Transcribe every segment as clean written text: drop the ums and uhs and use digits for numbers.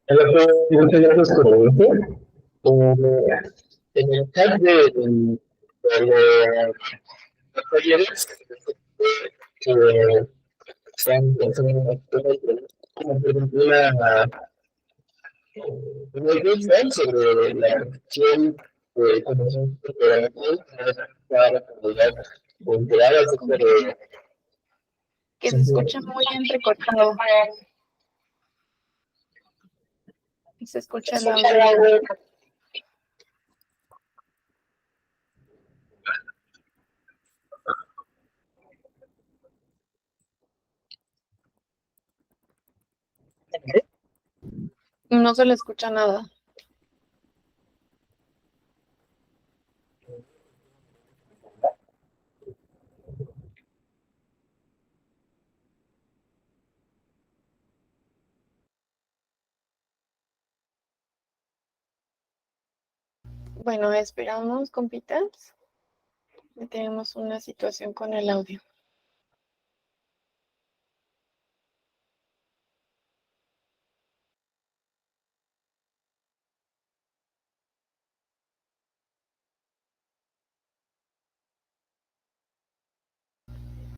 Hola, muchas gracias por el gusto. En el chat de los talleres, que están como por ejemplo una encuesta sobre la percepción de conocimiento de la nación para la comunidad cultural acerca de Que se escucha muy entrecortado. Se escucha el audio. No se le escucha nada. Bueno, esperamos, compitas. Tenemos una situación con el audio.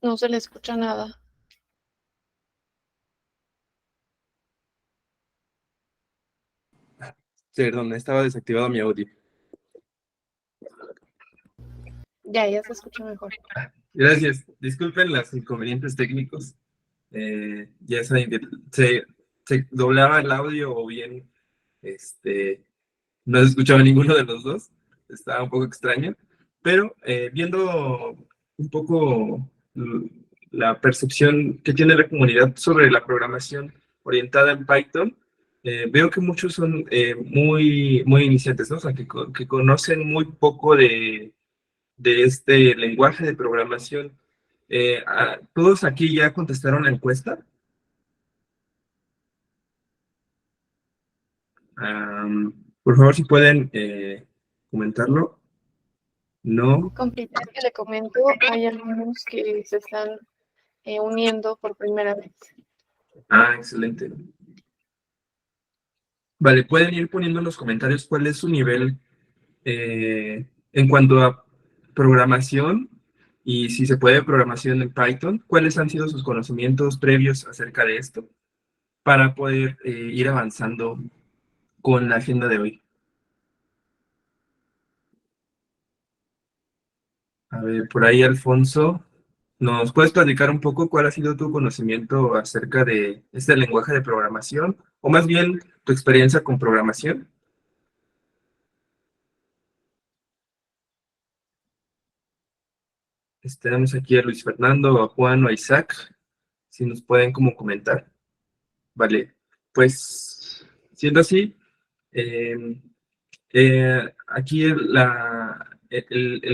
No se le escucha nada. Perdón, estaba desactivado mi audio. Ya se escucha mejor. Gracias. Disculpen los inconvenientes técnicos. Ya se doblaba el audio o bien no se escuchaba ninguno de los dos. Estaba un poco extraño. Pero viendo un poco la percepción que tiene la comunidad sobre la programación orientada en Python, veo que muchos son muy iniciantes, ¿no? O sea, que conocen muy poco de este lenguaje de programación. ¿Todos aquí ya contestaron la encuesta? Por favor, si pueden comentarlo. No. Compitas, que le comento, hay algunos que se están uniendo por primera vez. Excelente. Vale, pueden ir poniendo en los comentarios cuál es su nivel en cuanto a programación y si se puede programación en Python, cuáles han sido sus conocimientos previos acerca de esto para poder ir avanzando con la agenda de hoy. A ver, por ahí, Alfonso, ¿nos puedes platicar un poco cuál ha sido tu conocimiento acerca de este lenguaje de programación? O más bien, tu experiencia con programación. Tenemos aquí a Luis Fernando, a Juan o a Isaac, si nos pueden como comentar. Vale, pues, siendo así, eh, aquí el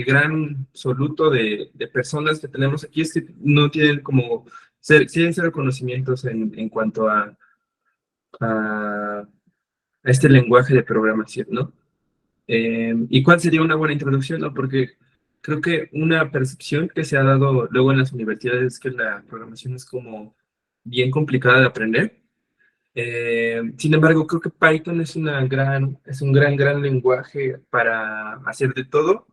gran soluto de personas que tenemos aquí es que no tienen como, tienen cero conocimientos en cuanto a este lenguaje de programación, ¿no? ¿Y cuál sería una buena introducción, no? Porque creo que una percepción que se ha dado luego en las universidades es que la programación es como bien complicada de aprender. Sin embargo, creo que Python es un gran lenguaje para hacer de todo,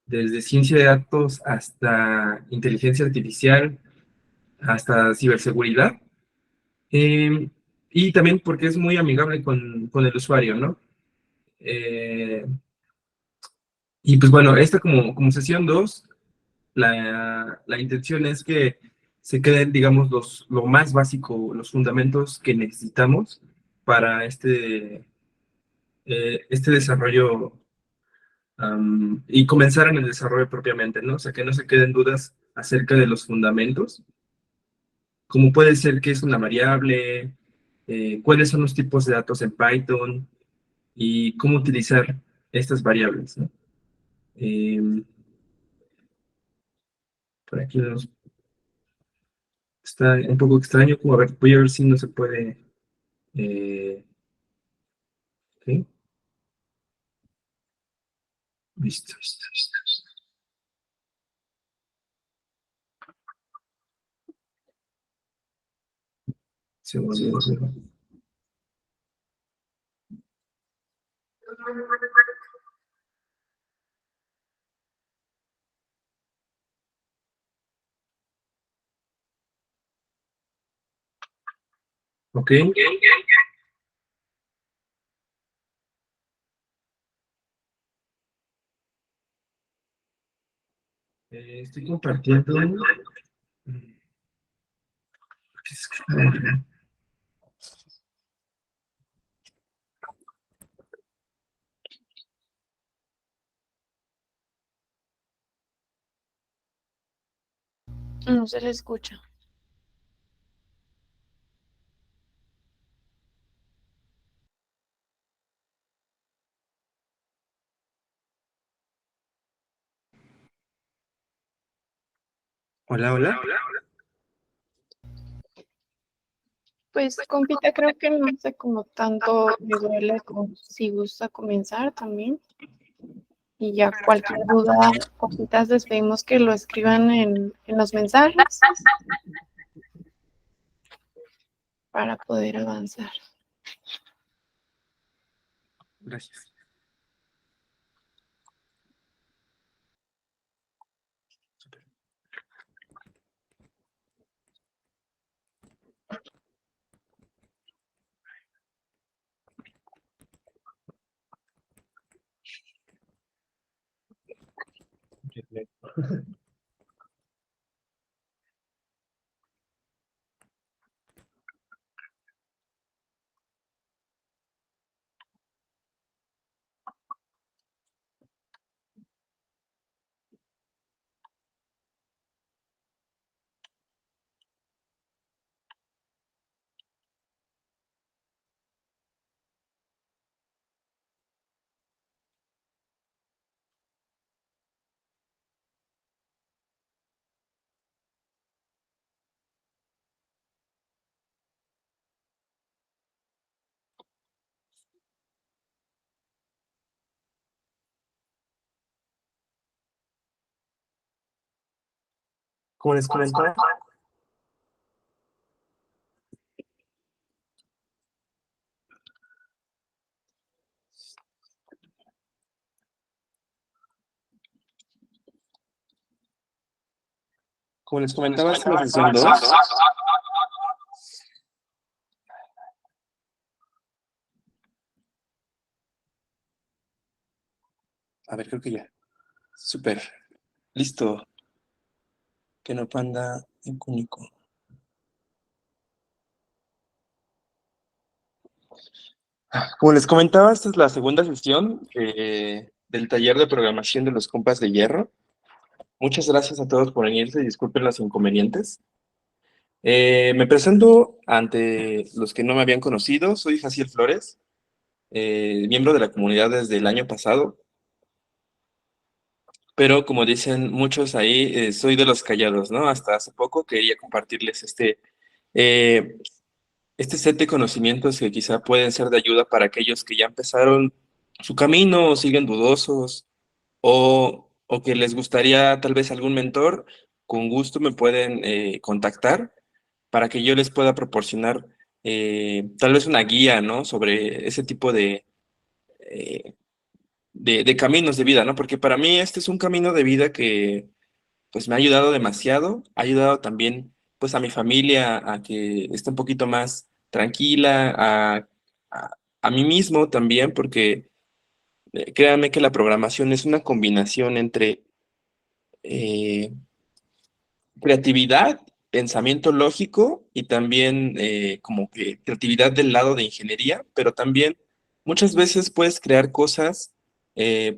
desde ciencia de datos hasta inteligencia artificial, hasta ciberseguridad. Eh, y también porque es muy amigable con el usuario, ¿no? Eh, y pues bueno, esta como sesión 2 la intención es que se queden, digamos, lo más básico, los fundamentos que necesitamos para este desarrollo y comenzar en el desarrollo propiamente, ¿no? O sea, que no se queden dudas acerca de los fundamentos, como puede ser qué es una variable, cuáles son los tipos de datos en Python y cómo utilizar estas variables, ¿no? Eh, por aquí está un poco extraño, como a ver, voy a ver si no se puede. ¿Sí? Listo. Se volvió a cerrar. Ok. Estoy compartiendo. No se le escucha. Hola, hola. Pues compita, creo que no sé cómo tanto me duele como si gusta comenzar también. Y ya cualquier duda, compitas, les pedimos que lo escriban en los mensajes para poder avanzar. Gracias. Como les comentaba, esta es la sesión 2. A ver, creo que ya. Súper. Listo. Que no panda en Cúnico. Como les comentaba, esta es la segunda sesión del taller de programación de los compas de hierro. Muchas gracias a todos por venirse y disculpen los inconvenientes. Me presento ante los que no me habían conocido. Soy Jaciel Flores, miembro de la comunidad desde el año pasado, pero como dicen muchos ahí, soy de los callados, ¿no? Hasta hace poco quería compartirles eh, este set de conocimientos que quizá pueden ser de ayuda para aquellos que ya empezaron su camino o siguen dudosos o que les gustaría tal vez algún mentor. Con gusto me pueden contactar para que yo les pueda proporcionar tal vez una guía, ¿no? Sobre ese tipo eh, de caminos de vida, ¿no? Porque para mí este es un camino de vida que pues me ha ayudado demasiado, ha ayudado también pues a mi familia a que esté un poquito más tranquila, a, a mí mismo también, porque créanme que la programación es una combinación entre eh, creatividad, pensamiento lógico y también como que creatividad del lado de ingeniería, pero también muchas veces puedes crear cosas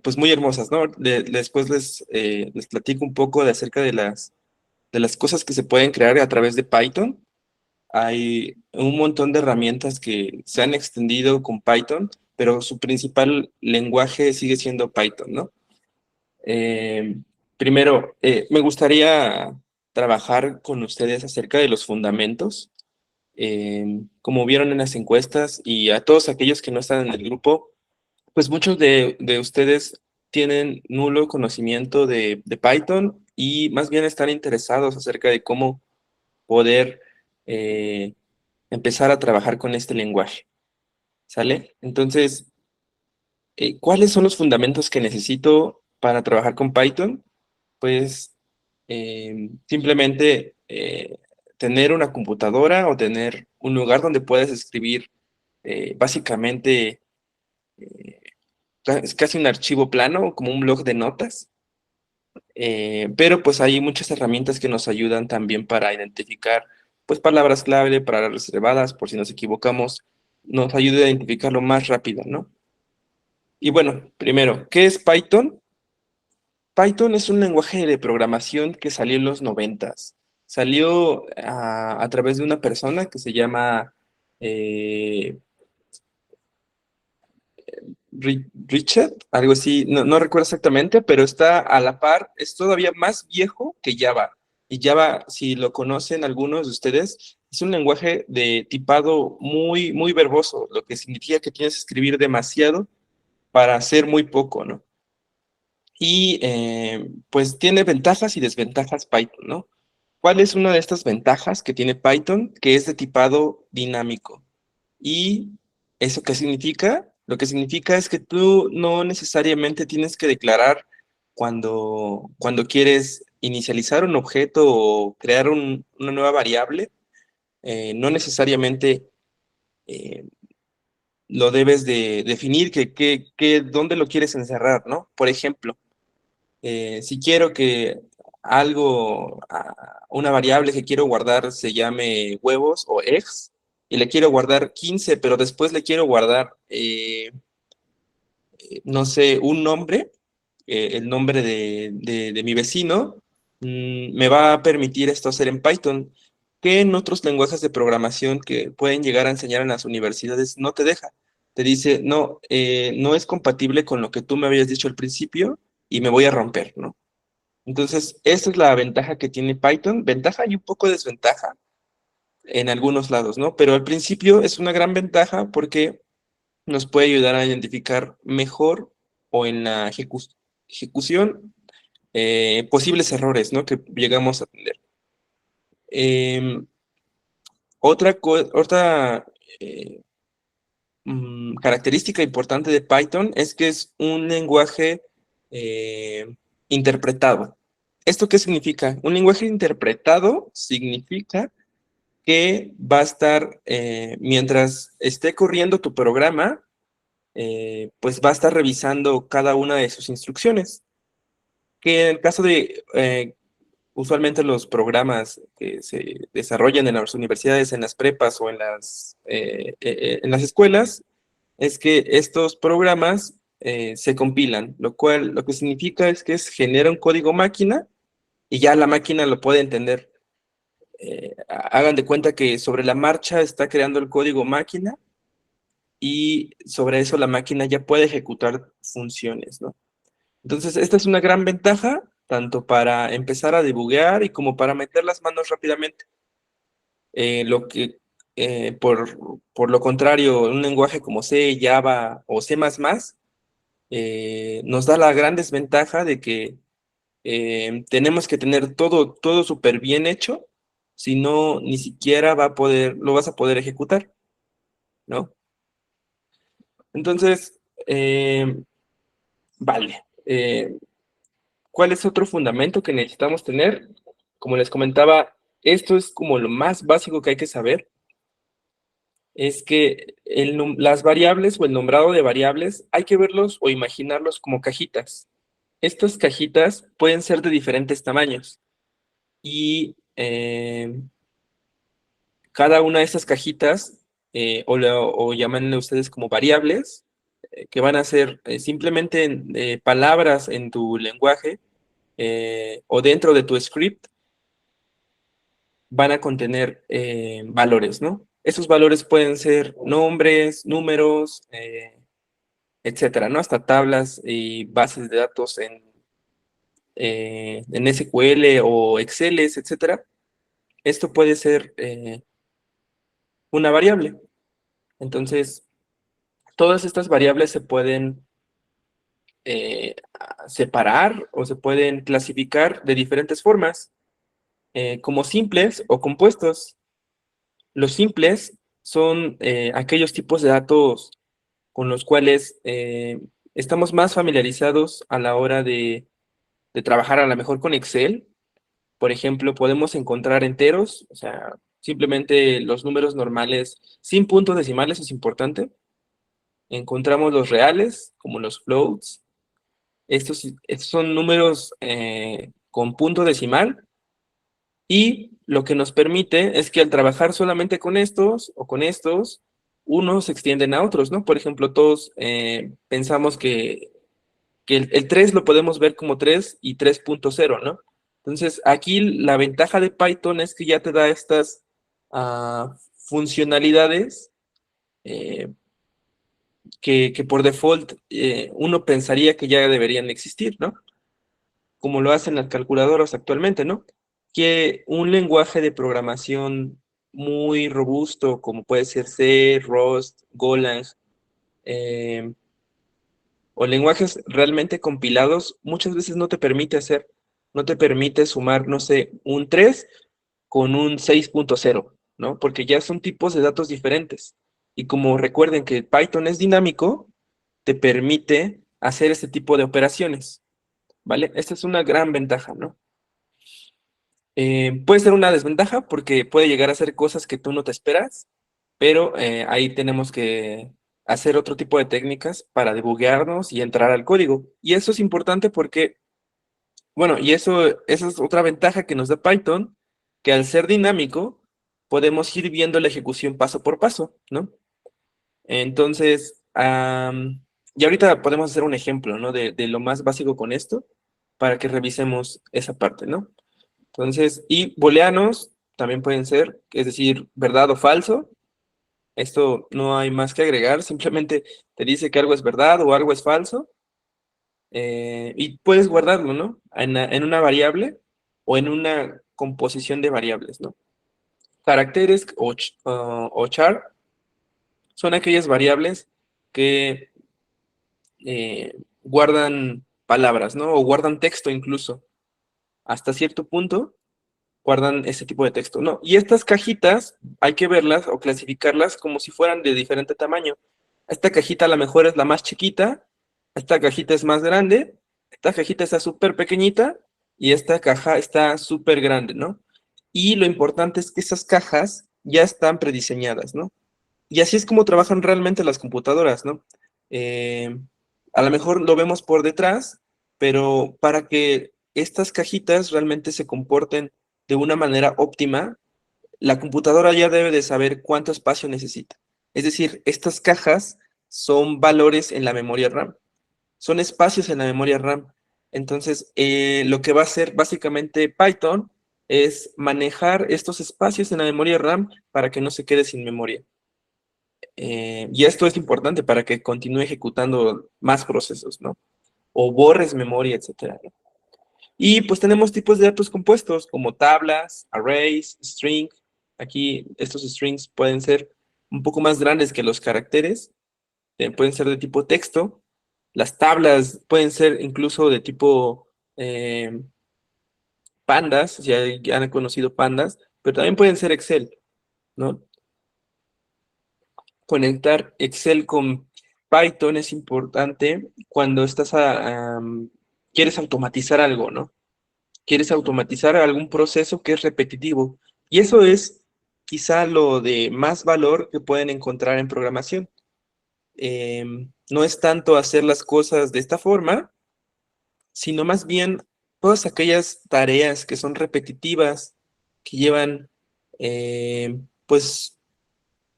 pues muy hermosas, ¿no? Después les platico un poco de acerca de las cosas que se pueden crear a través de Python. Hay un montón de herramientas que se han extendido con Python, pero su principal lenguaje sigue siendo Python, ¿no? Eh, Primero, me gustaría trabajar con ustedes acerca de los fundamentos. Como vieron en las encuestas y a todos aquellos que no están en el grupo, pues muchos de ustedes tienen nulo conocimiento de Python y más bien están interesados acerca de cómo poder eh, empezar a trabajar con este lenguaje. ¿Sale? Entonces, ¿cuáles son los fundamentos que necesito para trabajar con Python? Pues simplemente tener una computadora o tener un lugar donde puedas escribir básicamente es casi un archivo plano, como un blog de notas, pero pues hay muchas herramientas que nos ayudan también para identificar pues palabras clave, palabras reservadas, por si nos equivocamos, nos ayuda a identificarlo más rápido, ¿no? Y bueno, primero, ¿qué es Python? Python es un lenguaje de programación que salió en los noventas. Salió a través de una persona que se llama eh, Richard, algo así, no recuerdo exactamente, pero está a la par, es todavía más viejo que Java. Y Java, si lo conocen algunos de ustedes, es un lenguaje de tipado muy, muy verboso, lo que significa que tienes que escribir demasiado para hacer muy poco, ¿no? Y pues tiene ventajas y desventajas Python, ¿no? ¿Cuál es una de estas ventajas que tiene Python? Que es de tipado dinámico. ¿Y eso qué significa? Lo que significa es que tú no necesariamente tienes que declarar cuando quieres inicializar un objeto o crear una nueva variable, no necesariamente eh, lo debes de definir dónde lo quieres encerrar, ¿no? Por ejemplo, si quiero que una variable que quiero guardar se llame huevos o eggs, y le quiero guardar 15, pero después le quiero guardar, no sé, un nombre, el nombre de mi vecino, me va a permitir esto hacer en Python, que en otros lenguajes de programación que pueden llegar a enseñar en las universidades no te deja. Te dice, no, no es compatible con lo que tú me habías dicho al principio y me voy a romper, ¿no? Entonces, esa es la ventaja que tiene Python, ventaja y un poco desventaja en algunos lados, ¿no? Pero al principio es una gran ventaja porque nos puede ayudar a identificar mejor o en la ejecución posibles errores, ¿no? Que llegamos a tener. Em, otra característica importante de Python es que es un lenguaje interpretado. ¿Esto qué significa? Un lenguaje interpretado significa que va a estar, mientras esté corriendo tu programa, pues va a estar revisando cada una de sus instrucciones. Que en el caso de, usualmente los programas que se desarrollan en las universidades, en las prepas o en las escuelas, es que estos programas se compilan, lo que significa es que genera un código máquina y ya la máquina lo puede entender. Hagan de cuenta que sobre la marcha está creando el código máquina y sobre eso la máquina ya puede ejecutar funciones, ¿no? Entonces, esta es una gran ventaja, tanto para empezar a debuguear y como para meter las manos rápidamente. Lo que, por lo contrario, un lenguaje como C, Java o C++, nos da la gran desventaja de que tenemos que tener todo súper bien hecho, si no, ni siquiera lo vas a poder ejecutar, ¿no? Entonces, vale. ¿Cuál es otro fundamento que necesitamos tener? Como les comentaba, esto es como lo más básico que hay que saber, es que las variables o el nombrado de variables hay que verlos o imaginarlos como cajitas. Estas cajitas pueden ser de diferentes tamaños y cada una de estas cajitas, o llámenle ustedes como variables, que van a ser simplemente palabras en tu lenguaje o dentro de tu script, van a contener valores, ¿no? Esos valores pueden ser nombres, números, etcétera, ¿no? Hasta tablas y bases de datos en SQL o Excel, etcétera. Esto puede ser una variable. Entonces, todas estas variables se pueden separar o se pueden clasificar de diferentes formas, como simples o compuestos. Los simples son aquellos tipos de datos con los cuales estamos más familiarizados a la hora de trabajar a lo mejor con Excel. Por ejemplo, podemos encontrar enteros, o sea, simplemente los números normales sin puntos decimales, es importante. Encontramos los reales, como los floats. Estos son números con punto decimal. Y lo que nos permite es que al trabajar solamente con estos o con estos, unos se extienden a otros, ¿no? Por ejemplo, todos pensamos que el 3 lo podemos ver como 3 y 3.0, ¿no? Entonces, aquí la ventaja de Python es que ya te da estas funcionalidades eh, que por default uno pensaría que ya deberían existir, ¿no? Como lo hacen las calculadoras actualmente, ¿no? Que un lenguaje de programación muy robusto, como puede ser C, Rust, Golang, eh, o lenguajes realmente compilados, muchas veces no te permite hacer, no te permite sumar, no sé, un 3 con un 6.0, ¿no? Porque ya son tipos de datos diferentes. Y como recuerden que Python es dinámico, te permite hacer este tipo de operaciones, ¿vale? Esta es una gran ventaja, ¿no? Puede ser una desventaja porque puede llegar a hacer cosas que tú no te esperas, pero ahí tenemos que hacer otro tipo de técnicas para debuguearnos y entrar al código. Y eso es importante porque, bueno, esa es otra ventaja que nos da Python, que al ser dinámico, podemos ir viendo la ejecución paso por paso, ¿no? Entonces, y ahorita podemos hacer un ejemplo, ¿no? De lo más básico con esto, para que revisemos esa parte, ¿no? Entonces, y booleanos también pueden ser, es decir, verdad o falso. Esto no hay más que agregar, simplemente te dice que algo es verdad o algo es falso, y puedes guardarlo, ¿no? En una variable o en una composición de variables, ¿no? Caracteres o char son aquellas variables que guardan palabras, ¿no? O guardan texto incluso. Hasta cierto punto guardan ese tipo de texto, ¿no? Y estas cajitas hay que verlas o clasificarlas como si fueran de diferente tamaño. Esta cajita a lo mejor es la más chiquita, esta cajita es más grande, esta cajita está súper pequeñita y esta caja está súper grande, ¿no? Y lo importante es que esas cajas ya están prediseñadas, ¿no? Y así es como trabajan realmente las computadoras, ¿no? Eh, a lo mejor lo vemos por detrás, pero para que estas cajitas realmente se comporten de una manera óptima, la computadora ya debe de saber cuánto espacio necesita. Es decir, estas cajas son valores en la memoria RAM, son espacios en la memoria RAM. Entonces, lo que va a hacer básicamente Python es manejar estos espacios en la memoria RAM para que no se quede sin memoria. Y esto es importante para que continúe ejecutando más procesos, ¿no? O borres memoria, etcétera, ¿no? Y pues tenemos tipos de datos compuestos como tablas, arrays, string. Aquí estos strings pueden ser un poco más grandes que los caracteres, pueden ser de tipo texto. Las tablas pueden ser incluso de tipo pandas, ya han conocido pandas, pero también pueden ser Excel, ¿no? Conectar Excel con Python es importante cuando quieres automatizar algo, ¿no? Quieres automatizar algún proceso que es repetitivo. Y eso es quizá lo de más valor que pueden encontrar en programación. No es tanto hacer las cosas de esta forma, sino más bien todas aquellas tareas que son repetitivas, que llevan pues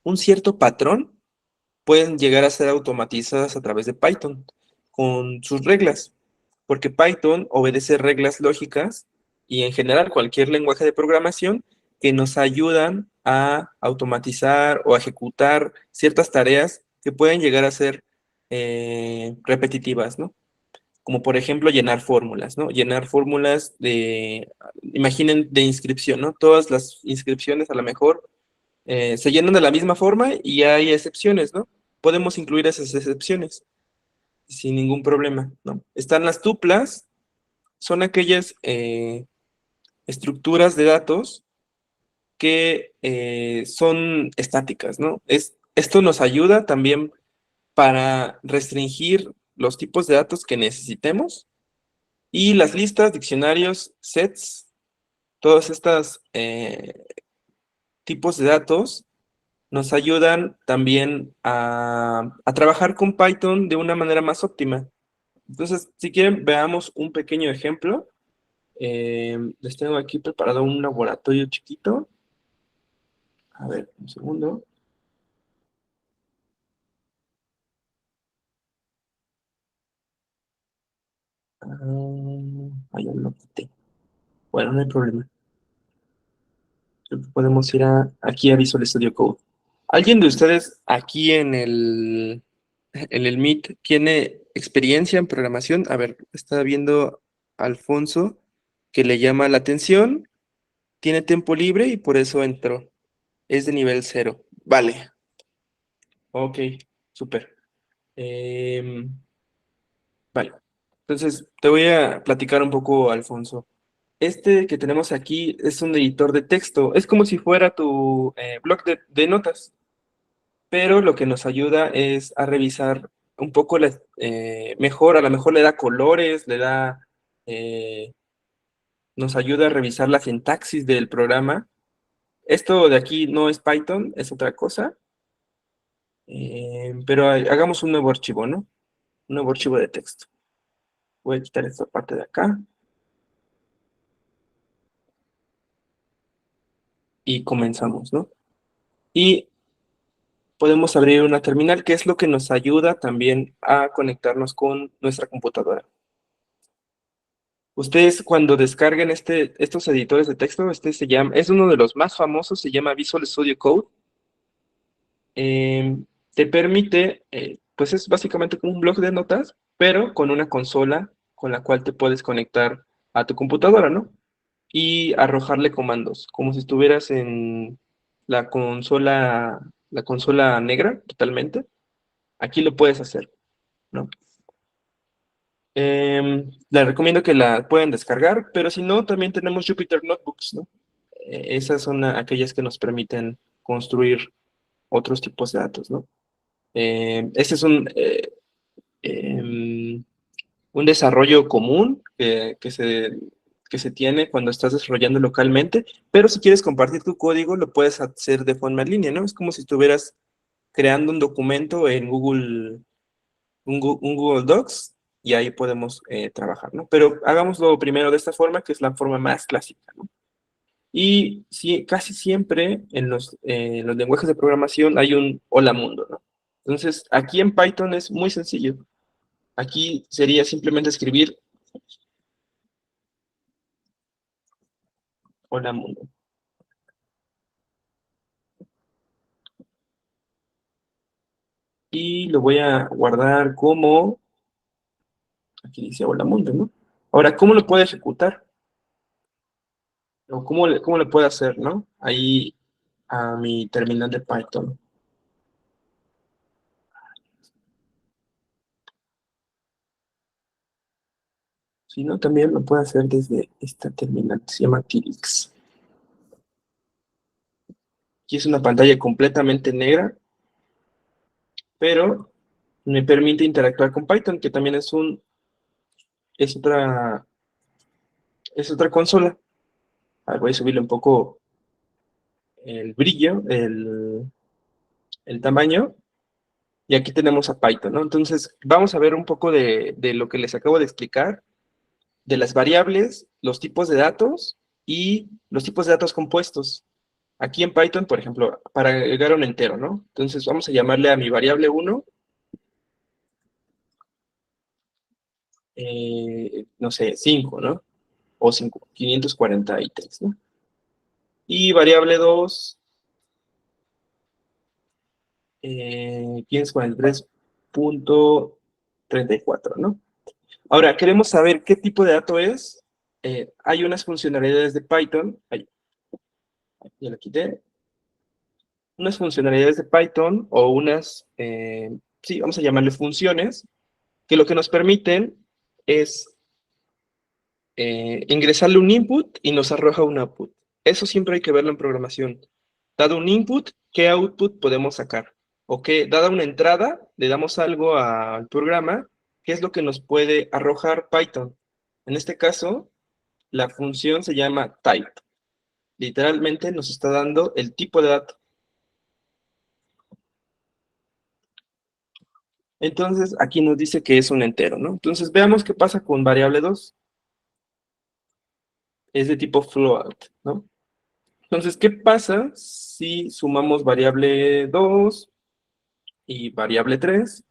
un cierto patrón, pueden llegar a ser automatizadas a través de Python con sus reglas, porque Python obedece reglas lógicas y en general cualquier lenguaje de programación que nos ayudan a automatizar o a ejecutar ciertas tareas que pueden llegar a ser repetitivas, ¿no? Como por ejemplo llenar fórmulas, ¿no? Llenar fórmulas imaginen, de inscripción, ¿no? Todas las inscripciones a lo mejor se llenan de la misma forma y hay excepciones, ¿no? Podemos incluir esas excepciones sin ningún problema, ¿no? Están las tuplas, son aquellas estructuras de datos que son estáticas, ¿no? Esto nos ayuda también para restringir los tipos de datos que necesitemos y las listas, diccionarios, sets, todas estas tipos de datos nos ayudan también a trabajar con Python de una manera más óptima. Entonces, si quieren, veamos un pequeño ejemplo. Les tengo aquí preparado un laboratorio chiquito. A ver, un segundo. Ahí ya lo quité. Bueno, no hay problema. Creo que podemos ir aquí a Visual Studio Code. ¿Alguien de ustedes aquí en el Meet tiene experiencia en programación? A ver, está viendo Alfonso que le llama la atención, tiene tiempo libre y por eso entró. Es de nivel 0. Vale. Ok, súper. Vale. Entonces, te voy a platicar un poco, Alfonso. Este que tenemos aquí es un editor de texto. Es como si fuera tu blog de notas, pero lo que nos ayuda es a revisar un poco mejor, a lo mejor le da colores, eh, nos ayuda a revisar la sintaxis del programa. Esto de aquí no es Python, es otra cosa, pero hagamos un nuevo archivo, ¿no? Un nuevo archivo de texto. Voy a quitar esta parte de acá. Y comenzamos, ¿no? Y podemos abrir una terminal, que es lo que nos ayuda también a conectarnos con nuestra computadora. Ustedes cuando descarguen estos editores de texto, es uno de los más famosos, se llama Visual Studio Code. Te permite, pues es básicamente como un blog de notas, pero con una consola con la cual te puedes conectar a tu computadora, ¿no? Y arrojarle comandos, como si estuvieras en la consola negra, totalmente. Aquí lo puedes hacer, ¿no? Les recomiendo que la puedan descargar, pero si no, también tenemos Jupyter Notebooks, ¿no? Esas son aquellas que nos permiten construir otros tipos de datos, ¿no? Este es un desarrollo común que se tiene cuando estás desarrollando localmente, pero si quieres compartir tu código, lo puedes hacer de forma en línea, ¿no? Es como si estuvieras creando un documento en un Google Docs y ahí podemos trabajar, ¿no? Pero hagámoslo primero de esta forma, que es la forma más clásica, ¿no? Y sí, casi siempre en los lenguajes de programación hay un hola mundo, ¿no? Entonces, aquí en Python es muy sencillo. Aquí sería simplemente escribir hola mundo. Y lo voy a guardar como, aquí dice hola mundo, ¿no? Ahora, ¿cómo lo puedo ejecutar? O cómo le puedo hacer, ¿no? Ahí a mi terminal de Python. Si no, también lo puedo hacer desde esta terminal, se llama Tilix. Aquí es una pantalla completamente negra, pero me permite interactuar con Python, que también es otra consola. A ver, voy a subirle un poco el brillo, el tamaño, y aquí tenemos a Python, ¿no? Entonces, vamos a ver un poco de lo que les acabo de explicar, de las variables, los tipos de datos y los tipos de datos compuestos. Aquí en Python, por ejemplo, para agregar un entero, ¿no? Entonces, vamos a llamarle a mi variable 1, no sé, 5, ¿no? O 543, ¿no? Y variable 2, 543.34, ¿no? Ahora, queremos saber qué tipo de dato es. Hay unas funcionalidades de Python, ya la quité, unas funcionalidades de Python o sí, vamos a llamarle funciones, que lo que nos permiten es ingresarle un input y nos arroja un output. Eso siempre hay que verlo en programación. Dado un input, ¿qué output podemos sacar? O que, dada una entrada, le damos algo al programa, ¿qué es lo que nos puede arrojar Python? En este caso, la función se llama type. Literalmente nos está dando el tipo de dato. Entonces, aquí nos dice que es un entero, ¿no? Entonces, veamos qué pasa con variable 2. Es de tipo float, ¿no? Entonces, ¿qué pasa si sumamos variable 2 y variable 3?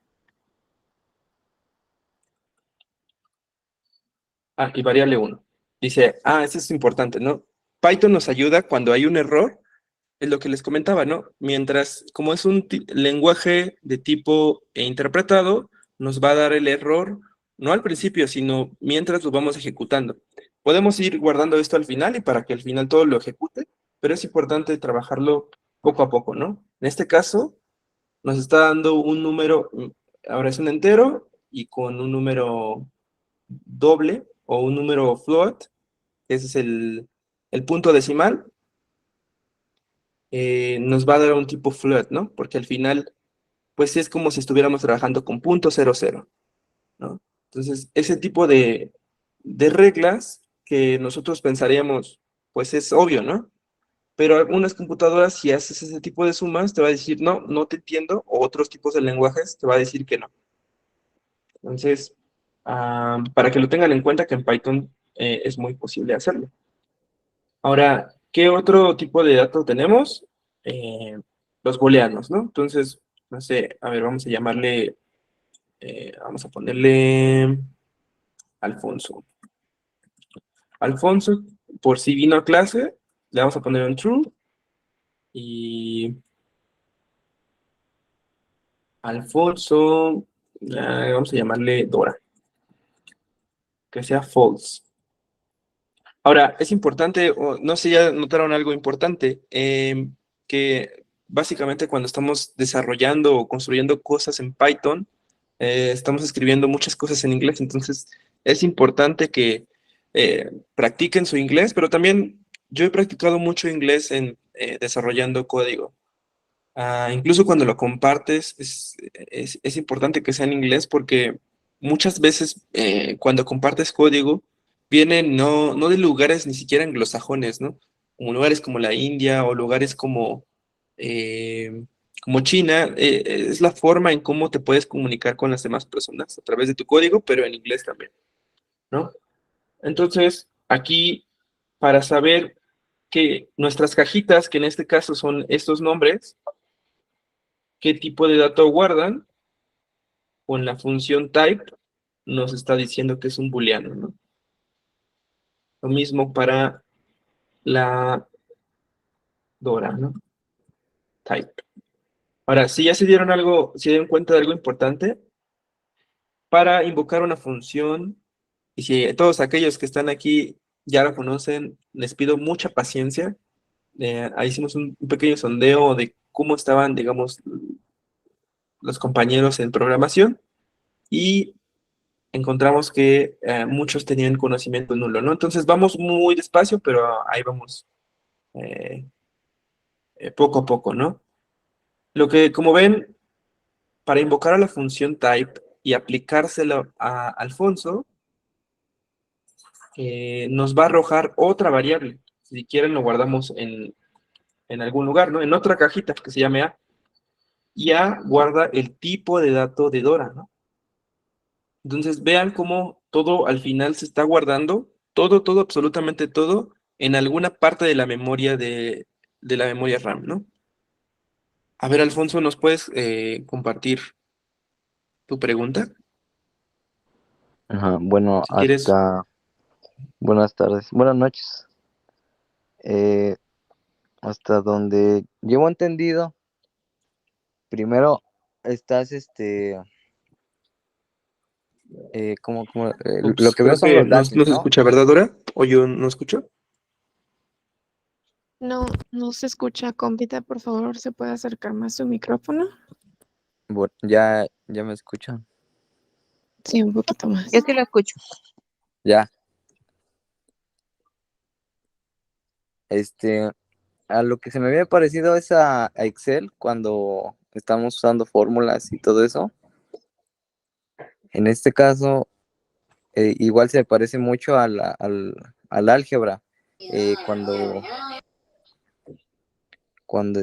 Y variable 1. Dice, eso es importante, ¿no? Python nos ayuda cuando hay un error, es lo que les comentaba, ¿no? Mientras, como es un lenguaje de tipo interpretado, nos va a dar el error, no al principio, sino mientras lo vamos ejecutando. Podemos ir guardando esto al final y para que al final todo lo ejecute, pero es importante trabajarlo poco a poco, ¿no? En este caso, nos está dando un número, ahora es un entero y con un número doble o un número float, ese es el punto decimal, nos va a dar un tipo float, ¿no? Porque al final, pues es como si estuviéramos trabajando con punto cero cero, ¿no? Entonces, ese tipo de reglas que nosotros pensaríamos, pues es obvio, ¿no? Pero algunas computadoras, si haces ese tipo de sumas, te va a decir, no, no te entiendo, o otros tipos de lenguajes te va a decir que no. Entonces, para que lo tengan en cuenta que en Python es muy posible hacerlo. Ahora, ¿qué otro tipo de datos tenemos? Los booleanos, ¿no? Entonces, no sé, a ver, vamos a llamarle, vamos a ponerle Alfonso. Alfonso, por si vino a clase, le vamos a poner un true y Alfonso, vamos a llamarle Dora, que sea false. Ahora, es importante, no sé, ya notaron algo importante, que básicamente cuando estamos desarrollando o construyendo cosas en Python, estamos escribiendo muchas cosas en inglés, entonces es importante que practiquen su inglés, pero también yo he practicado mucho inglés en desarrollando código. Incluso cuando lo compartes, es importante que sea en inglés porque muchas veces cuando compartes código, vienen no de lugares ni siquiera anglosajones, ¿no? Como lugares como la India o lugares eh, como China, es la forma en cómo te puedes comunicar con las demás personas a través de tu código, pero en inglés también, ¿no? Entonces, aquí, para saber que nuestras cajitas, que en este caso son estos nombres, qué tipo de dato guardan, con la función type nos está diciendo que es un booleano, ¿no? Lo mismo para la Dora, ¿no? Type. Ahora, si ya se dieron algo, se dieron cuenta de algo importante, para invocar una función, y si todos aquellos que están aquí ya la conocen, les pido mucha paciencia. Ahí hicimos un pequeño sondeo de cómo estaban, digamos, los compañeros en programación, y encontramos que muchos tenían conocimiento nulo, ¿no? Entonces vamos muy despacio, pero ahí vamos eh, poco a poco, ¿no? Lo que, como ven, para invocar a la función type y aplicárselo a Alfonso, nos va a arrojar otra variable. Si quieren, lo guardamos en algún lugar, ¿no? En otra cajita que se llame A. Y A guarda el tipo de dato de Dora, ¿no? Entonces vean cómo todo al final se está guardando, todo, absolutamente todo, en alguna parte de la memoria de la memoria RAM, ¿no? A ver, Alfonso, ¿nos puedes compartir tu pregunta? Ajá, bueno, Si quieres. buenas tardes, buenas noches. Eh, Hasta donde llevo entendido, primero estás, lo Ups, que veo creo son que los no, dashes, se ¿no? escucha, ¿verdad, Dora? ¿O yo no escucho? No, no se escucha. Compita, por favor, ¿se puede acercar más su micrófono? Bueno, ya me escuchan. Sí, un poquito más. Yo sí lo escucho. Ya, este, a lo que se me había parecido es a Excel cuando estamos usando fórmulas y todo eso. En este caso, igual se parece mucho al álgebra. Cuando, cuando,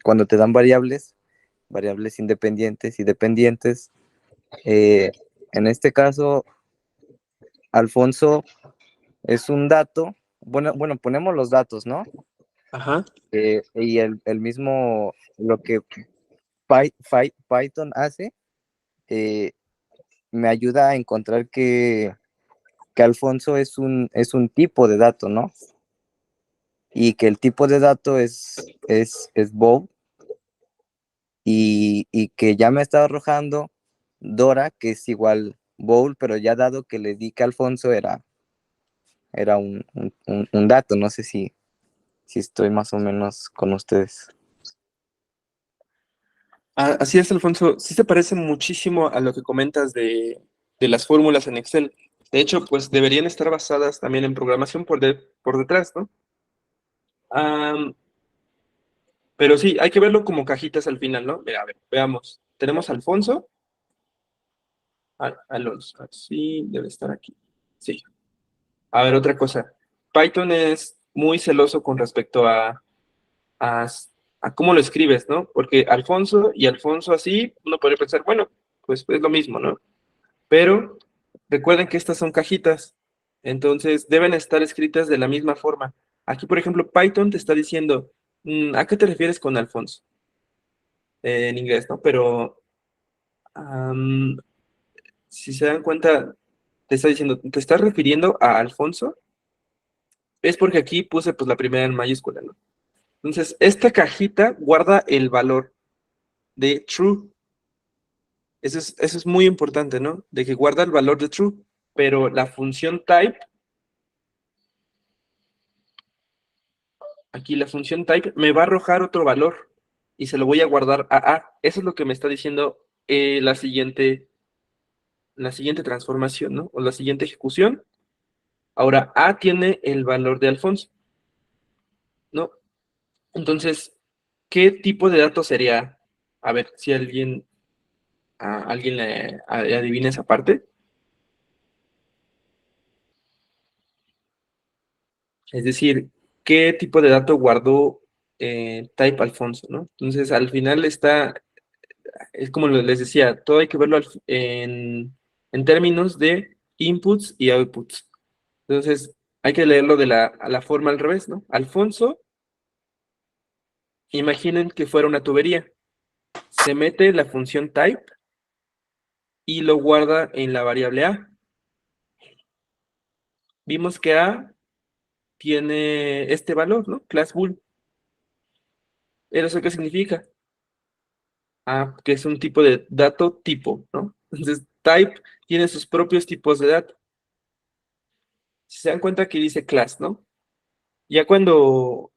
cuando te dan variables independientes y dependientes, en este caso, Alfonso es un dato, bueno, ponemos los datos, ¿no? Ajá. Y el mismo, lo que Python hace, me ayuda a encontrar que Alfonso es un tipo de dato, ¿no? Y que el tipo de dato es bool, y que ya me está arrojando Dora, que es igual bool, pero ya dado que le di que Alfonso era un dato. No sé si estoy más o menos con ustedes. Así es, Alfonso. Sí se parece muchísimo a lo que comentas de las fórmulas en Excel. De hecho, pues deberían estar basadas también en programación por detrás, ¿no? Am, pero sí, hay que verlo como cajitas al final, ¿no? Mira, a ver, veamos. Tenemos a Alfonso. Alonso, sí, debe estar aquí. Sí. A ver, otra cosa. Python es muy celoso con respecto a, a cómo lo escribes, ¿no? Porque Alfonso y Alfonso así, uno podría pensar, bueno, pues es lo mismo, ¿no? Pero recuerden que estas son cajitas, entonces deben estar escritas de la misma forma. Aquí, por ejemplo, Python te está diciendo, ¿a qué te refieres con Alfonso? En inglés, ¿no? Pero am, si se dan cuenta, te está diciendo, ¿te estás refiriendo a Alfonso? Es porque aquí puse pues la primera en mayúscula, ¿no? Entonces, esta cajita guarda el valor de true. Eso es muy importante, ¿no? De que guarda el valor de true, pero la función type, aquí la función type me va a arrojar otro valor y se lo voy a guardar a A. Eso es lo que me está diciendo la siguiente transformación, ¿no? O la siguiente ejecución. Ahora, A tiene el valor de Alfonso, ¿no? Entonces, ¿qué tipo de dato sería? A ver, si alguien le adivina esa parte. Es decir, ¿qué tipo de dato guardó type Alfonso, ¿no? Entonces, al final es como les decía, todo hay que verlo en términos de inputs y outputs. Entonces, hay que leerlo a la forma al revés, ¿no? Alfonso, imaginen que fuera una tubería. Se mete la función type y lo guarda en la variable A. Vimos que A tiene este valor, ¿no? Class bool. ¿Eso qué significa? Que es un tipo de dato tipo, ¿no? Entonces, type tiene sus propios tipos de dato. Si se dan cuenta que dice class, ¿no? Ya cuando,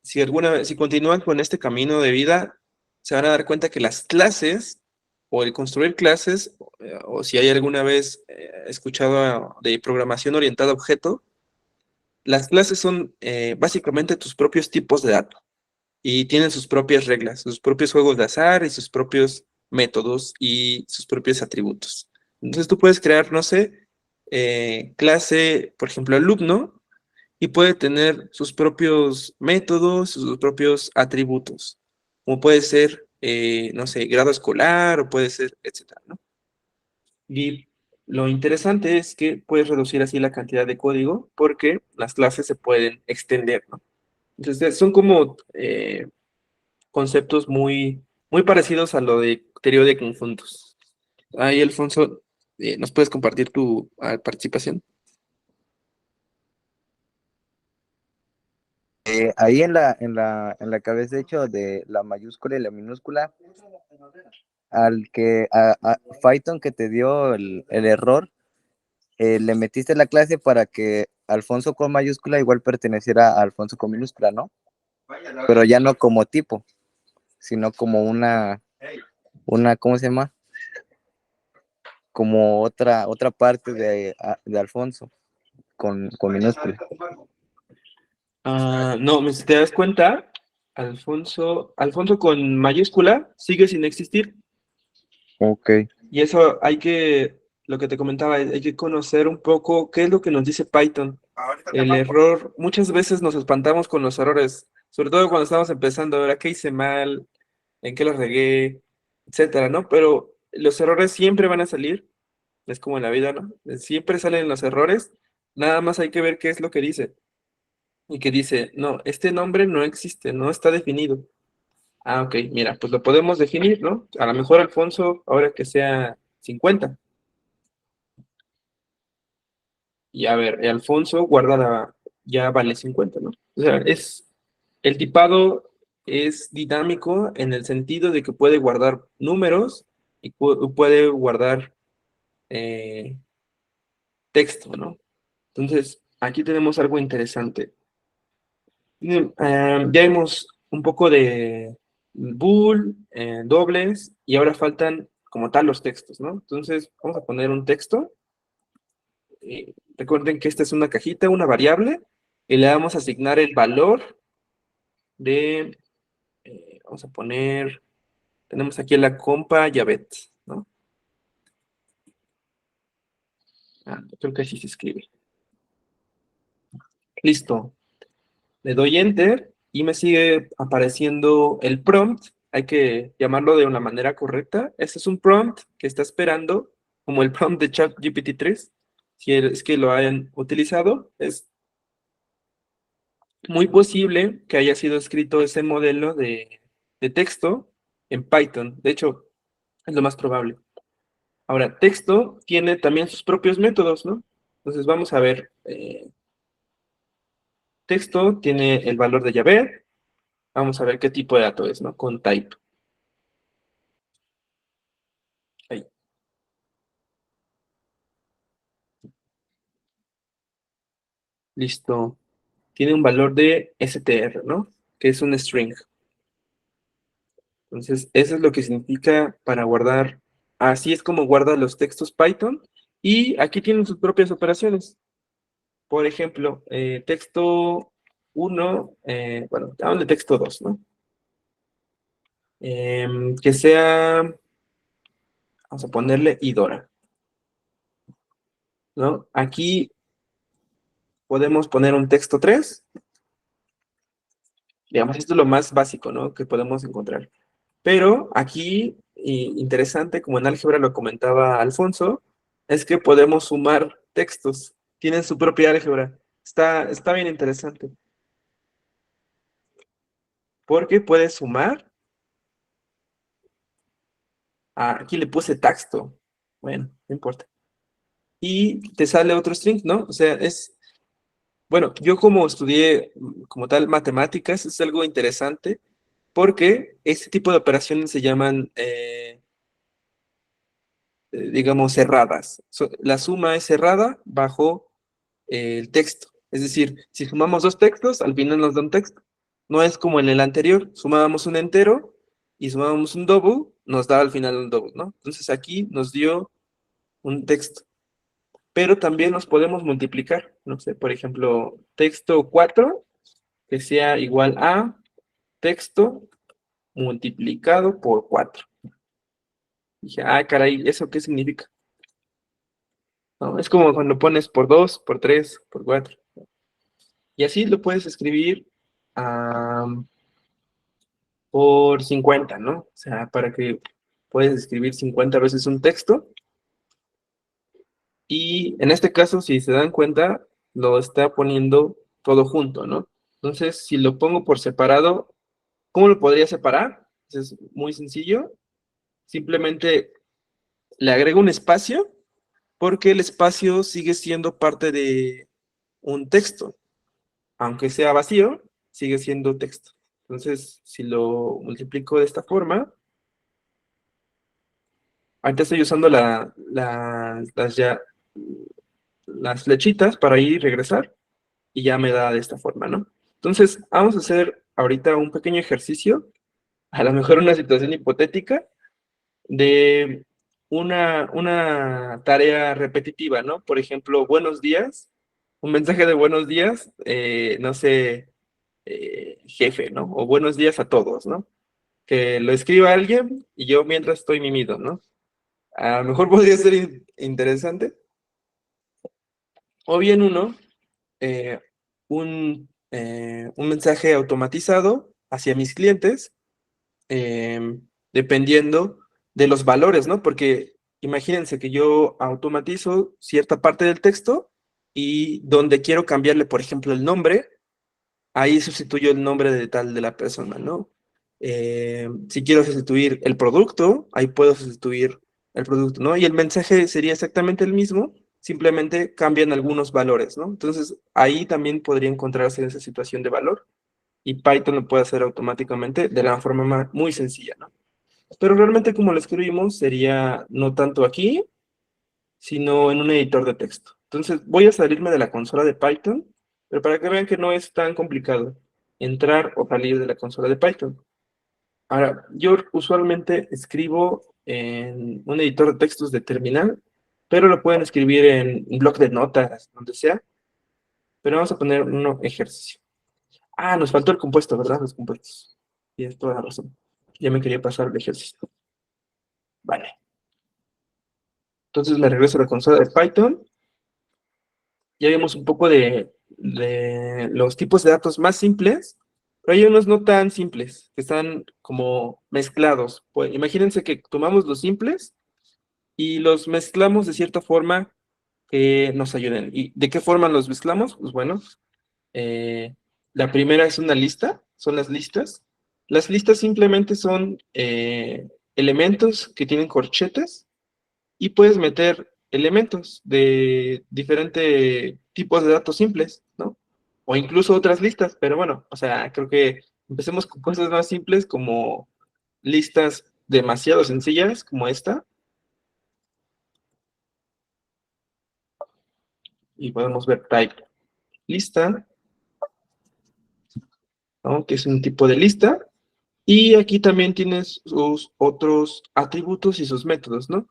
si continúan con este camino de vida, se van a dar cuenta que las clases, o el construir clases, o si hay alguna vez escuchado de programación orientada a objeto, las clases son básicamente tus propios tipos de dato y tienen sus propias reglas, sus propios juegos de azar y sus propios métodos y sus propios atributos. Entonces tú puedes crear, no sé, clase, por ejemplo, alumno, y puede tener sus propios métodos, sus propios atributos, como puede ser, no sé, grado escolar o puede ser, etcétera, ¿no? Y lo interesante es que puedes reducir así la cantidad de código porque las clases se pueden extender, ¿no? Entonces son como conceptos muy parecidos a lo de teoría de conjuntos. Ahí, Alfonso, ¿nos puedes compartir tu participación? Ahí en la cabeza, de hecho, de la mayúscula y la minúscula, a Python que te dio el error, le metiste la clase para que Alfonso con mayúscula igual perteneciera a Alfonso con minúscula, ¿no? Pero ya no como tipo, sino como ¿cómo se llama? Como otra parte de Alfonso con minúscula. No, si te das cuenta, Alfonso con mayúscula sigue sin existir. Ok. Y eso lo que te comentaba, hay que conocer un poco qué es lo que nos dice Python. El error, muchas veces nos espantamos con los errores, sobre todo cuando estamos empezando, a ver qué hice mal, en qué lo regué, etcétera, ¿no? Pero los errores siempre van a salir, es como en la vida, ¿no? Siempre salen los errores, nada más hay que ver qué es lo que dice. Y que dice, no, este nombre no existe, no está definido. Ah, ok, mira, pues lo podemos definir, ¿no? A lo mejor Alfonso, ahora que sea 50. Y a ver, Alfonso ya vale 50, ¿no? O sea, el tipado es dinámico en el sentido de que puede guardar números y puede guardar eh, texto, ¿no? Entonces, aquí tenemos algo interesante. Ya vimos un poco de bool, dobles, y ahora faltan como tal los textos, ¿no? Entonces, vamos a poner un texto. Recuerden que esta es una cajita, una variable, y le vamos a asignar el valor de, vamos a poner, tenemos aquí la compa Javet, ¿no? Creo que así se escribe. Listo. Le doy Enter y me sigue apareciendo el prompt. Hay que llamarlo de una manera correcta. Este es un prompt que está esperando, como el prompt de ChatGPT 3. Si es que lo hayan utilizado, es muy posible que haya sido escrito ese modelo de texto en Python. De hecho, es lo más probable. Ahora, texto tiene también sus propios métodos, ¿no? Entonces vamos a ver. Texto tiene el valor de Javert. Vamos a ver qué tipo de dato es, ¿no? Con type. Ahí. Listo. Tiene un valor de str, ¿no? Que es un string. Entonces, eso es lo que significa para guardar. Así es como guarda los textos Python. Y aquí tienen sus propias operaciones. Por ejemplo, texto 1, bueno, de texto 2, ¿no? Que sea, vamos a ponerle Idora, ¿no? Aquí podemos poner un texto 3. Digamos, esto es lo más básico, ¿no? Que podemos encontrar. Pero aquí, interesante, como en álgebra lo comentaba Alfonso, es que podemos sumar textos. Tienen su propia álgebra. Está bien interesante. Porque puedes sumar. Aquí le puse texto. Bueno, no importa. Y te sale otro string, ¿no? O sea, bueno, yo como estudié como tal matemáticas, es algo interesante porque este tipo de operaciones se llaman digamos, cerradas. La suma es cerrada bajo el texto. Es decir, si sumamos dos textos, al final nos da un texto. No es como en el anterior, sumábamos un entero y sumábamos un double, nos da al final un double, ¿no? Entonces aquí nos dio un texto. Pero también nos podemos multiplicar, no sé, por ejemplo, texto 4 que sea igual a texto multiplicado por 4. Dije, caray, ¿eso qué significa? ¿No? Es como cuando pones por 2, por 3, por 4. Y así lo puedes escribir por 50, ¿no? O sea, para que puedes escribir 50 veces un texto. Y en este caso, si se dan cuenta, lo está poniendo todo junto, ¿no? Entonces, si lo pongo por separado, ¿cómo lo podría separar? Es muy sencillo. Simplemente le agrego un espacio porque el espacio sigue siendo parte de un texto. Aunque sea vacío, sigue siendo texto. Entonces, si lo multiplico de esta forma, ahorita estoy usando las flechitas para ir y regresar, y ya me da de esta forma, ¿no? Entonces, vamos a hacer ahorita un pequeño ejercicio, a lo mejor una situación hipotética, de una tarea repetitiva, ¿no? Por ejemplo, buenos días, un mensaje de buenos días, no sé, jefe, ¿no? O buenos días a todos, ¿no? Que lo escriba alguien y yo mientras estoy mimido, ¿no? a lo mejor podría ser interesante. O bien eh, un mensaje automatizado hacia mis clientes, dependiendo de los valores, ¿no? Porque imagínense que yo automatizo cierta parte del texto y donde quiero cambiarle, por ejemplo, el nombre, ahí sustituyo el nombre de tal de la persona, ¿no? Si quiero sustituir el producto, ahí puedo sustituir el producto, ¿no? Y el mensaje sería exactamente el mismo, simplemente cambian algunos valores, ¿no? Entonces, ahí también podría encontrarse esa situación de valor y Python lo puede hacer automáticamente de la forma muy sencilla, ¿no? Pero realmente como lo escribimos sería no tanto aquí, sino en un editor de texto. Entonces voy a salirme de la consola de Python, pero para que vean que no es tan complicado entrar o salir de la consola de Python. Ahora, yo usualmente escribo en un editor de textos de terminal, pero lo pueden escribir en un bloc de notas, donde sea, pero vamos a poner un ejercicio. Ah, nos faltó el compuesto, ¿verdad? Los compuestos. Tienes toda la razón. Ya me quería pasar el ejercicio. Vale. Entonces me regreso a la consola de Python. Ya vimos un poco de los tipos de datos más simples, pero hay unos no tan simples, que están como mezclados. Pues, imagínense que tomamos los simples y los mezclamos de cierta forma que nos ayuden. ¿Y de qué forma los mezclamos? Pues bueno, eh, la primera es una lista, son las listas. Las listas simplemente son elementos que tienen corchetes y puedes meter elementos de diferentes tipos de datos simples, ¿no? O incluso otras listas, pero bueno, o sea, creo que empecemos con cosas más simples como listas demasiado sencillas como esta y podemos ver type lista, ¿no? Que es un tipo de lista. Y aquí también tienes sus otros atributos y sus métodos, ¿no?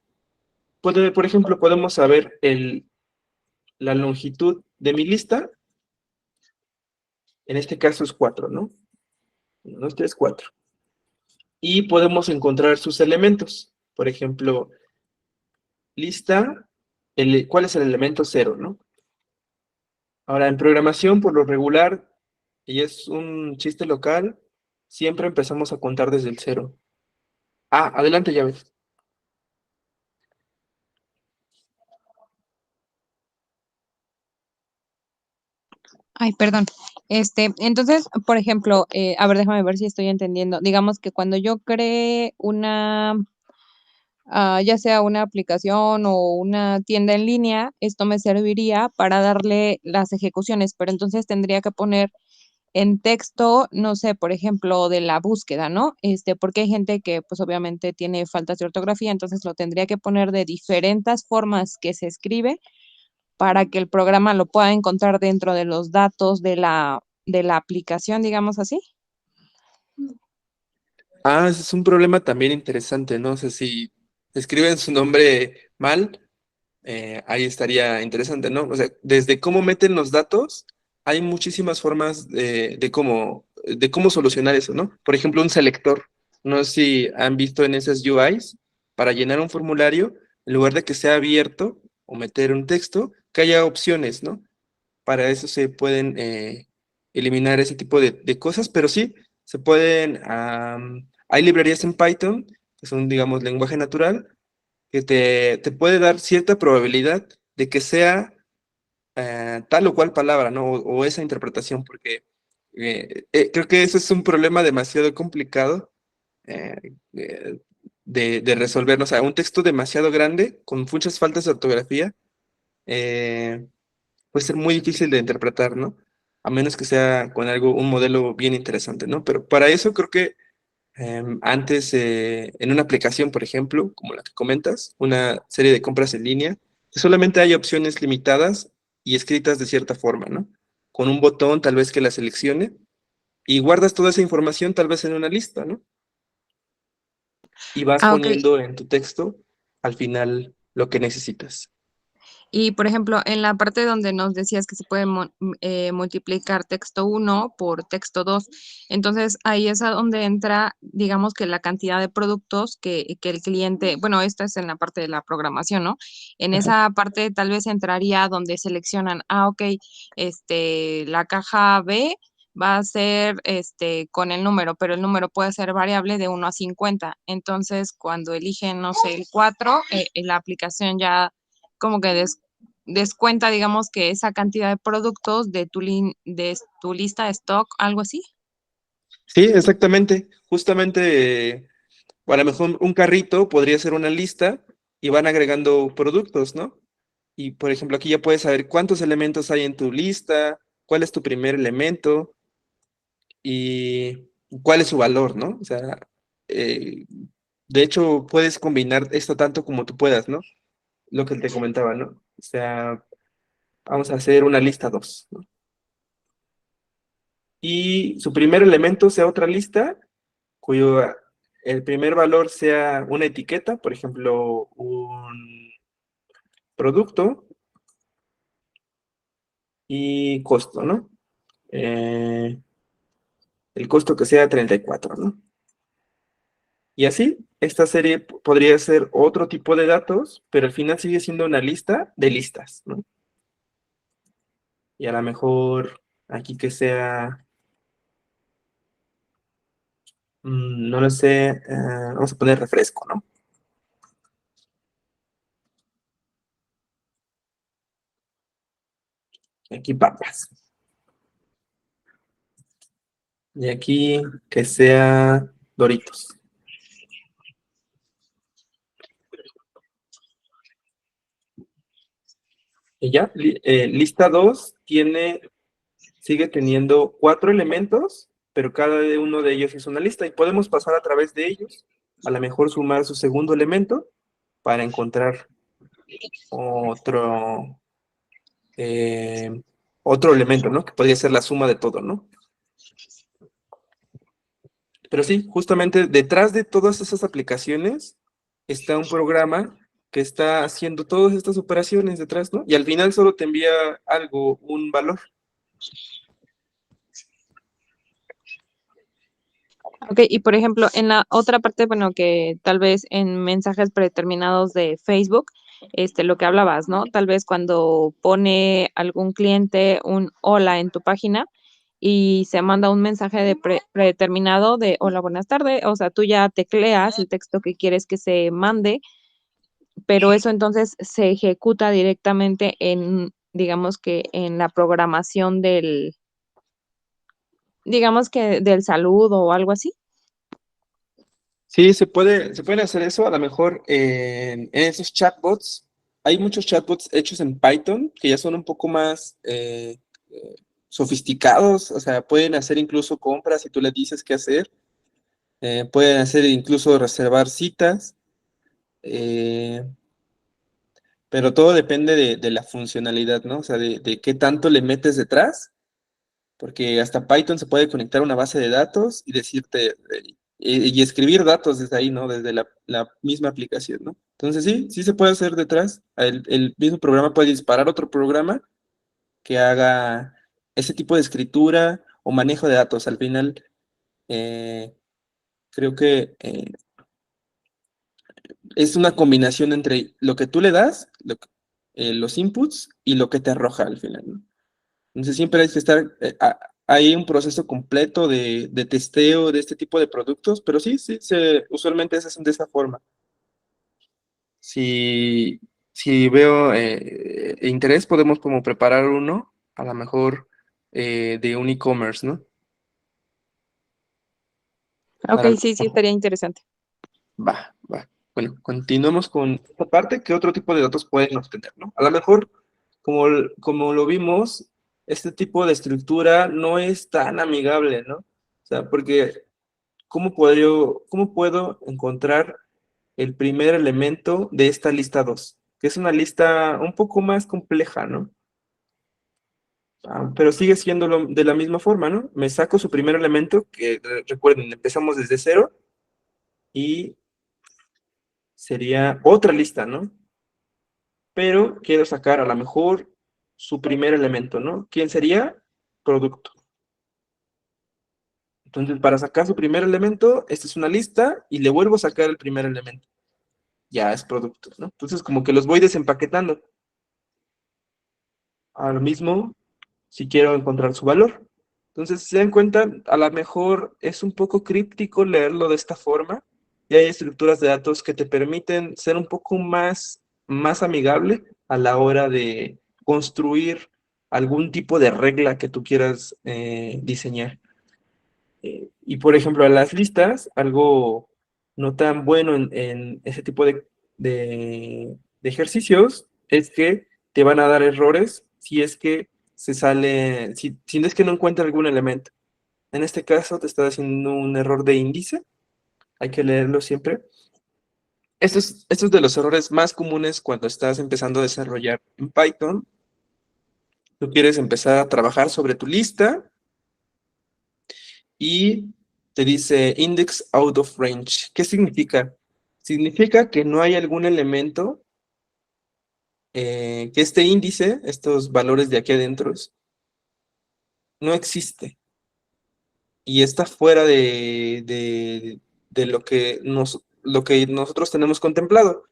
Por ejemplo, podemos saber la longitud de mi lista. En este caso es 4, ¿no? 1, 2, 3, 4. Y podemos encontrar sus elementos. Por ejemplo, lista, ¿cuál es el elemento 0, no? Ahora, en programación, por lo regular, y es un chiste local, siempre empezamos a contar desde el 0. Ah, adelante, ya ves. Ay, perdón. Entonces, por ejemplo, a ver, déjame ver si estoy entendiendo. Digamos que cuando yo cree una, ya sea una aplicación o una tienda en línea, esto me serviría para darle las ejecuciones, pero entonces tendría que poner en texto, no sé, por ejemplo, de la búsqueda, ¿no? Porque hay gente que, pues, obviamente tiene faltas de ortografía, entonces lo tendría que poner de diferentes formas que se escribe para que el programa lo pueda encontrar dentro de los datos de la aplicación, digamos así. Ah, ese es un problema también interesante, ¿no? O sea, si escriben su nombre mal, ahí estaría interesante, ¿no? O sea, desde cómo meten los datos, hay muchísimas formas de cómo solucionar eso, ¿no? Por ejemplo, un selector. No sé si han visto en esas UIs, para llenar un formulario, en lugar de que sea abierto o meter un texto, que haya opciones, ¿no? Para eso se pueden eliminar ese tipo de cosas, pero sí, se pueden, hay librerías en Python, que son, digamos, lenguaje natural, que te puede dar cierta probabilidad de que sea tal o cual palabra, ¿no? O esa interpretación, porque creo que eso es un problema demasiado complicado de resolver, ¿no? O sea, un texto demasiado grande, con muchas faltas de ortografía, puede ser muy difícil de interpretar, ¿no? A menos que sea con un modelo bien interesante, ¿no? Pero para eso creo que antes, en una aplicación, por ejemplo, como la que comentas, una serie de compras en línea, solamente hay opciones limitadas y escritas de cierta forma, ¿no? Con un botón tal vez que la seleccione y guardas toda esa información tal vez en una lista, ¿no? Y vas Ah, ok. poniendo en tu texto al final lo que necesitas. Y, por ejemplo, en la parte donde nos decías que se puede multiplicar texto 1 por texto 2, entonces ahí es a donde entra, digamos que la cantidad de productos que el cliente, bueno, esta es en la parte de la programación, ¿no? En Ajá. esa parte tal vez entraría donde seleccionan, ok, la caja B va a ser con el número, pero el número puede ser variable de 1 a 50. Entonces, cuando eligen, no sé, el 4, la aplicación ya como que descuenta, digamos, que esa cantidad de productos de de tu lista de stock, algo así. Sí, exactamente. Justamente, a lo mejor un carrito podría ser una lista y van agregando productos, ¿no? Y por ejemplo, aquí ya puedes saber cuántos elementos hay en tu lista, cuál es tu primer elemento y cuál es su valor, ¿no? O sea, eh, de hecho, puedes combinar esto tanto como tú puedas, ¿no? Lo que te comentaba, ¿no? O sea, vamos a hacer una lista 2, ¿no? Y su primer elemento sea otra lista cuyo el primer valor sea una etiqueta, por ejemplo, un producto y costo, ¿no? Eh, el costo que sea 34, ¿no? Y así, esta serie podría ser otro tipo de datos, pero al final sigue siendo una lista de listas, ¿no? Y a lo mejor aquí que sea, no lo sé, vamos a poner refresco, ¿no? Aquí papas. Y aquí que sea Doritos. Y ya, lista 2 sigue teniendo 4 elementos, pero cada uno de ellos es una lista y podemos pasar a través de ellos, a lo mejor sumar su segundo elemento para encontrar otro, eh, otro elemento, ¿no? Que podría ser la suma de todo, ¿no? Pero sí, justamente detrás de todas esas aplicaciones está un programa que está haciendo todas estas operaciones detrás, ¿no? Y al final solo te envía algo, un valor. Ok, y por ejemplo, en la otra parte, bueno, que tal vez en mensajes predeterminados de Facebook, lo que hablabas, ¿no? Tal vez cuando pone algún cliente un hola en tu página y se manda un mensaje de predeterminado de hola, buenas tardes, o sea, tú ya tecleas el texto que quieres que se mande, pero eso entonces se ejecuta directamente en, digamos que en la programación digamos que del saludo o algo así. Sí, se puede hacer eso. A lo mejor en esos chatbots, hay muchos chatbots hechos en Python que ya son un poco más sofisticados. O sea, pueden hacer incluso compras si tú les dices qué hacer. Pueden hacer incluso reservar citas. eh, pero todo depende de la funcionalidad, ¿no? O sea, de qué tanto le metes detrás. Porque hasta Python se puede conectar a una base de datos y decirte, y escribir datos desde ahí, ¿no? Desde la misma aplicación, ¿no? Entonces sí, sí se puede hacer detrás. El mismo programa puede disparar otro programa que haga ese tipo de escritura o manejo de datos. Al final, eh, creo que es una combinación entre lo que tú le das, los inputs y lo que te arroja al final, ¿no? Entonces siempre hay que estar, hay un proceso completo de testeo de este tipo de productos, pero sí, sí, usualmente se hacen de esa forma. Si, si veo interés, podemos como preparar uno, a lo mejor de un e-commerce, ¿no? Ok, Para, sí, sí, estaría interesante. va, va. Bueno, continuemos con esta parte. ¿Qué otro tipo de datos pueden obtener, no? A lo mejor, como lo vimos, este tipo de estructura no es tan amigable, ¿no? O sea, porque cómo puedo encontrar el primer elemento de esta lista 2? Que es una lista un poco más compleja, ¿no? Pero sigue siendo de la misma forma, ¿no? Me saco su primer elemento, que recuerden, empezamos desde cero y sería otra lista, ¿no? pero quiero sacar a lo mejor su primer elemento, ¿no? ¿Quién sería? Producto. Entonces, para sacar su primer elemento, esta es una lista y le vuelvo a sacar el primer elemento. Ya es producto, ¿no? Entonces, como que los voy desempaquetando. Ahora mismo, si quiero encontrar su valor. Entonces, si se dan cuenta, a lo mejor es un poco críptico leerlo de esta forma. Y hay estructuras de datos que te permiten ser un poco más amigable a la hora de construir algún tipo de regla que tú quieras diseñar. Y por ejemplo, a las listas, algo no tan bueno en ese tipo de ejercicios es que te van a dar errores si es que si no es que no encuentra algún elemento. En este caso te está haciendo un error de índice, hay que leerlo siempre. Esto es de los errores más comunes cuando estás empezando a desarrollar en Python. Tú quieres empezar a trabajar sobre tu lista y te dice index out of range. ¿Qué significa? Significa que no hay algún elemento que este índice, estos valores de aquí adentro, no existe. Y está fuera de lo que nosotros tenemos contemplado.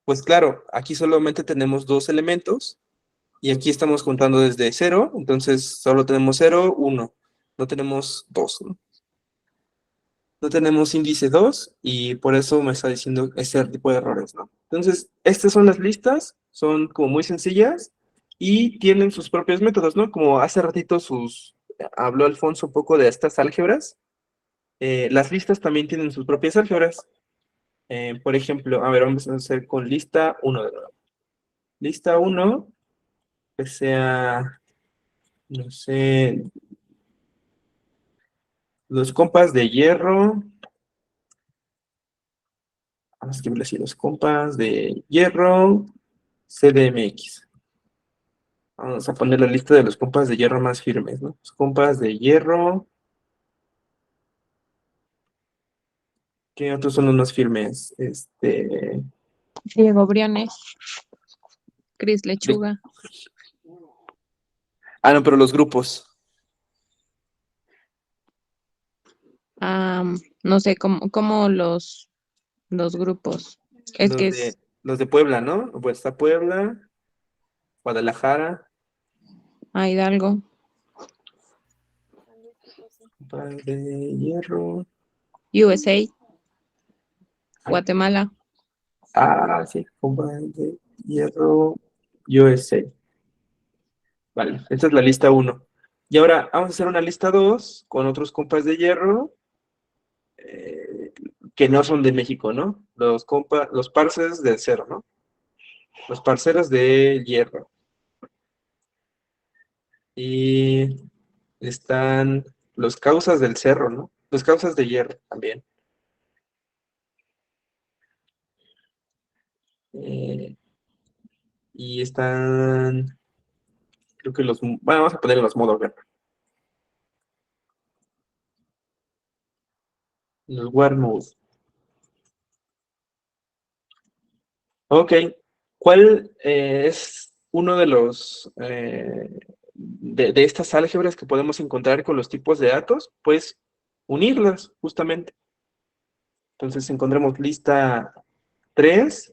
Pues claro, aquí solamente tenemos dos elementos y aquí estamos contando desde 0, entonces solo tenemos 0, 1, no tenemos 2, ¿no? No tenemos índice 2 y por eso me está diciendo ese tipo de errores, ¿no? Entonces, estas son las listas, son como muy sencillas y tienen sus propios métodos, ¿no? Como hace ratito habló Alfonso un poco de estas álgebras, las listas también tienen sus propias álgebras. Por ejemplo, a ver, vamos a hacer con lista 1 de nuevo. Lista 1, que sea, no sé, los compas de hierro. Vamos a escribirle así, los compas de hierro CDMX. Vamos a poner la lista de los compas de hierro más firmes, ¿no? Los compas de hierro. ¿Qué otros son los más firmes? Diego Briones, Cris Lechuga. No, pero los grupos. No sé, cómo los grupos. Es Los que de, los de Puebla, ¿no? Pues está Puebla, Guadalajara, Hidalgo, compas de hierro. USA, Guatemala. Sí, compas de hierro USA. Vale, esta es la lista 1. Y ahora vamos a hacer una lista 2 con otros compas de hierro que no son de México, ¿no? Los parcers del cerro, ¿no? Los parceros de hierro. Y están los causas del cerro, ¿no? Los causas de hierro también. Y están, creo que bueno, vamos a poner los modos guerra. Los war modes. Ok, ¿cuál es uno de los de estas álgebras que podemos encontrar con los tipos de datos? Pues unirlas, justamente. Entonces encontremos lista 3,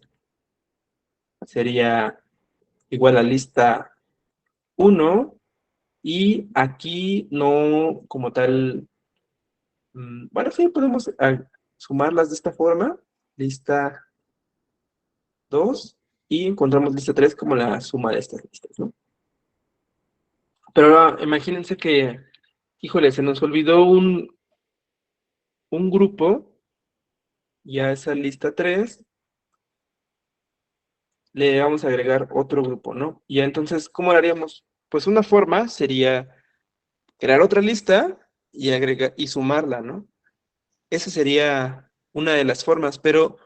sería igual a lista 1, y aquí no como tal, bueno, sí, podemos sumarlas de esta forma, lista 2, y encontramos lista 3 como la suma de estas listas, ¿no? Pero ahora imagínense que, híjole, se nos olvidó un grupo, y a esa lista 3 le vamos a agregar otro grupo, ¿no? Y entonces, ¿cómo lo haríamos? Pues una forma sería crear otra lista y sumarla, ¿no? Esa sería una de las formas, pero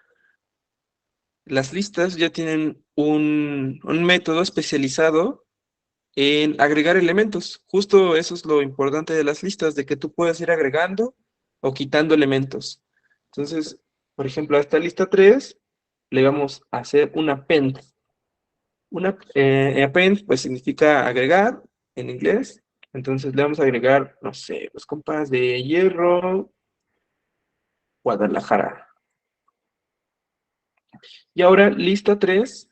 las listas ya tienen un método especializado en agregar elementos. Justo eso es lo importante de las listas, de que tú puedes ir agregando o quitando elementos. Entonces, por ejemplo, a esta lista 3 le vamos a hacer un append. Append, pues significa agregar en inglés. Entonces le vamos a agregar, no sé, los compas de Hierro, Guadalajara. Y ahora, lista 3,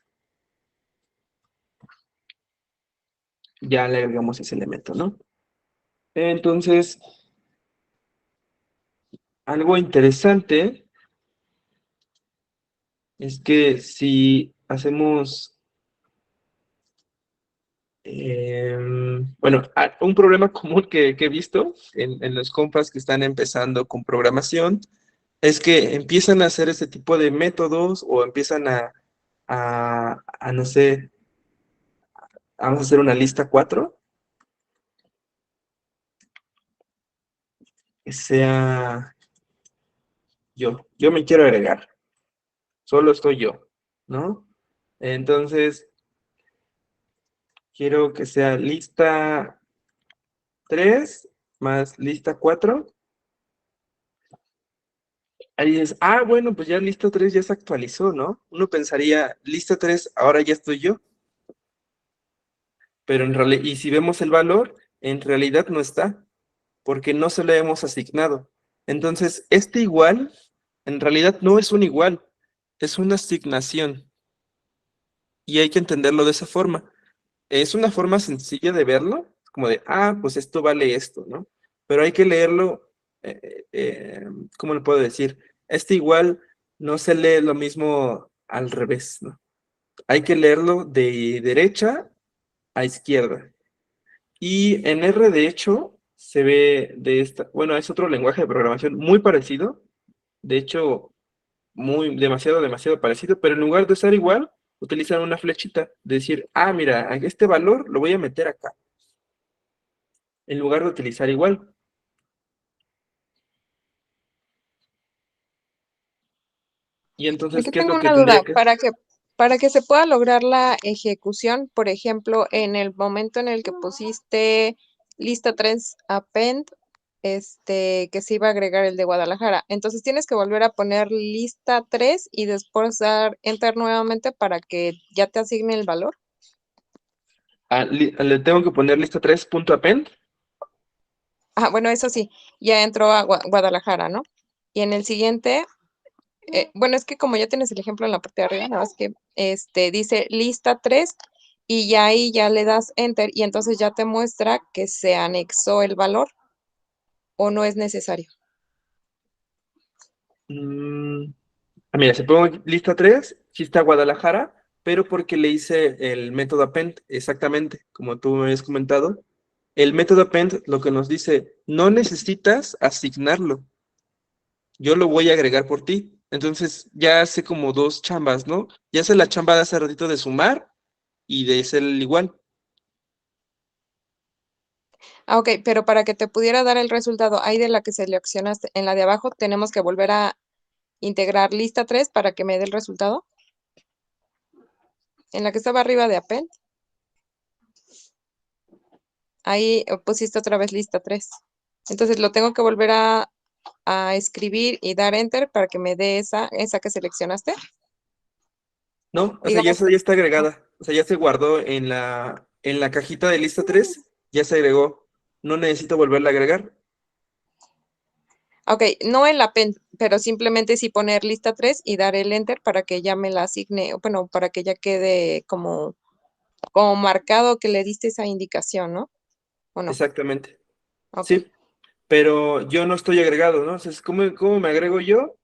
ya le agregamos ese elemento, ¿no? Entonces, algo interesante es que si hacemos, bueno, un problema común que he visto en los compas que están empezando con programación es que empiezan a hacer ese tipo de métodos o empiezan no sé, vamos a hacer una lista 4 que sea yo me quiero agregar, solo estoy yo, ¿no? Entonces, quiero que sea lista 3 más lista 4. Ahí dices, bueno, pues ya lista 3 ya se actualizó, ¿no? Uno pensaría, lista 3, ahora ya estoy yo. Pero en realidad, y si vemos el valor, en realidad no está, porque no se lo hemos asignado. Entonces, este igual, en realidad no es un igual, es una asignación. Y hay que entenderlo de esa forma. Es una forma sencilla de verlo, como de, pues esto vale esto, ¿no? Pero hay que leerlo, ¿cómo le puedo decir? Este igual no se lee lo mismo al revés, ¿no? Hay que leerlo de derecha a izquierda. Y en R, de hecho, se ve de esta, bueno, es otro lenguaje de programación muy parecido, de hecho, demasiado parecido, pero en lugar de usar igual, utilizan una flechita, de decir, mira, este valor lo voy a meter acá, en lugar de utilizar igual. Y entonces, Aquí ¿qué es tengo lo que una tendría duda. que...? Para que se pueda lograr la ejecución, por ejemplo, en el momento en el que pusiste lista 3 append, que se iba a agregar el de Guadalajara. Entonces tienes que volver a poner lista 3 y después dar enter nuevamente para que ya te asigne el valor. Le tengo que poner lista 3.append. Bueno, eso sí, ya entró a Guadalajara, ¿no? Y en el siguiente, bueno, es que como ya tienes el ejemplo en la parte de arriba, nada más que dice lista 3 y ya ahí ya le das enter y entonces ya te muestra que se anexó el valor o no es necesario. Mira, si pongo lista 3, sí está Guadalajara, pero porque le hice el método append, exactamente, como tú me habías comentado. El método append lo que nos dice, no necesitas asignarlo, yo lo voy a agregar por ti. Entonces ya hace como dos chambas, ¿no? Ya hace la chamba de hace ratito de sumar y de ser el igual. Ok, pero para que te pudiera dar el resultado ahí de la que seleccionaste en la de abajo, tenemos que volver a integrar lista 3 para que me dé el resultado. En la que estaba arriba de append, ahí pusiste otra vez lista 3. Entonces lo tengo que volver a escribir y dar enter para que me dé esa que seleccionaste. ¿No? O sea, ya, Digamos, ya está agregada. O sea, ya se guardó en la cajita de lista 3, ya se agregó. No necesito volverla a agregar. ok, no en la pen, pero simplemente sí poner lista 3 y dar el enter para que ya me la asigne, bueno, para que ya quede como marcado que le diste esa indicación, ¿no? ¿O no? Exactamente. Ok. Sí, pero yo no estoy agregado, ¿no? Entonces, ¿cómo me agrego yo?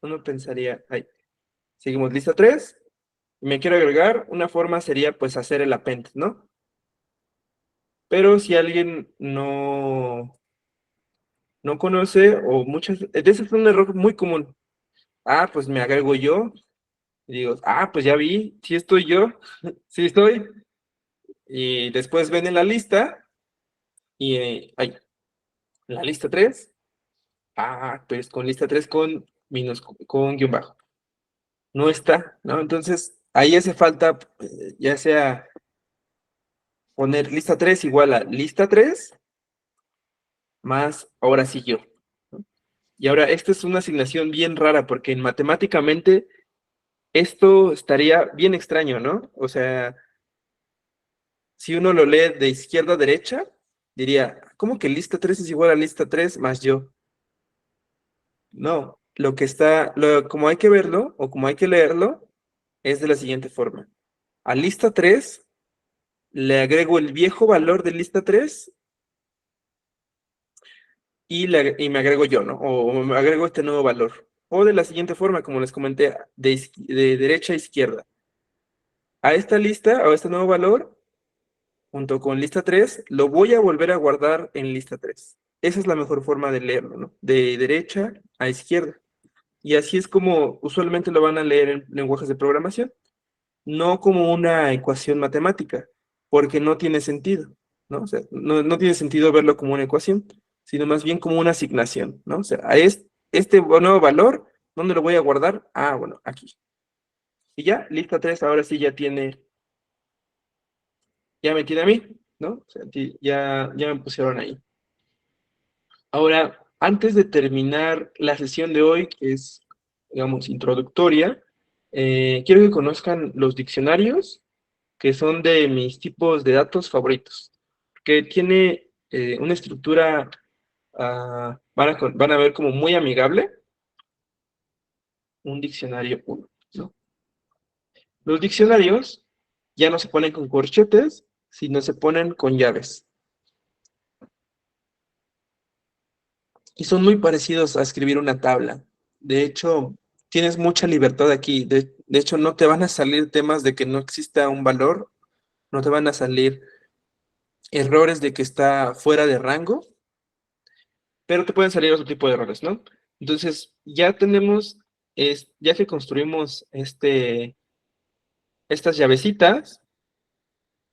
Uno pensaría, seguimos lista 3, me quiero agregar, una forma sería pues hacer el append, ¿no? Pero si alguien no conoce o ese es un error muy común. Pues me agrego yo y digo, pues ya vi, sí estoy yo, sí estoy. Y después ven en la lista y la lista 3, pues con lista 3 con guión bajo. No está, ¿no? Entonces, ahí hace falta, ya sea poner lista 3 igual a lista 3 más ahora sí yo, ¿no? Y ahora, esta es una asignación bien rara porque matemáticamente esto estaría bien extraño, ¿no? O sea, si uno lo lee de izquierda a derecha, diría, ¿cómo que lista 3 es igual a lista 3 más yo? No, como hay que verlo, o como hay que leerlo, es de la siguiente forma. A lista 3 le agrego el viejo valor de lista 3 y me agrego yo, ¿no? O me agrego este nuevo valor. O de la siguiente forma, como les comenté, de derecha a izquierda. A esta lista, o a este nuevo valor, junto con lista 3, lo voy a volver a guardar en lista 3. Esa es la mejor forma de leerlo, ¿no? De derecha a izquierda. Y así es como usualmente lo van a leer en lenguajes de programación, no como una ecuación matemática, porque no tiene sentido, ¿no? O sea, no tiene sentido verlo como una ecuación, sino más bien como una asignación, ¿no? O sea, este nuevo valor, ¿dónde lo voy a guardar? Ah, bueno, aquí. Y ya, lista 3 ahora sí ya me tiene a mí, ¿no? O sea, ya me pusieron ahí. Ahora, antes de terminar la sesión de hoy, que es, digamos, introductoria, quiero que conozcan los diccionarios, que son de mis tipos de datos favoritos, que tiene una estructura, van a ver como muy amigable, un diccionario 1, ¿no? Los diccionarios ya no se ponen con corchetes, sino se ponen con llaves. Y son muy parecidos a escribir una tabla. De hecho, tienes mucha libertad aquí. De hecho, no te van a salir temas de que no exista un valor, no te van a salir errores de que está fuera de rango, pero te pueden salir otro tipo de errores, ¿no? Entonces, ya que construimos estas llavecitas,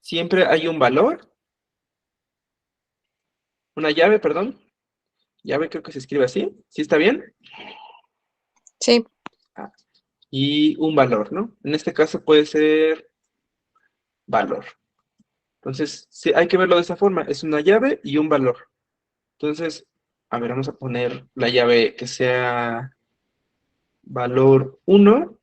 siempre hay un valor, una llave, perdón, llave creo que se escribe así, ¿sí está bien? Sí. Y un valor, ¿no? En este caso puede ser valor. Entonces, sí, hay que verlo de esta forma, es una llave y un valor. Entonces, a ver, vamos a poner la llave que sea valor 1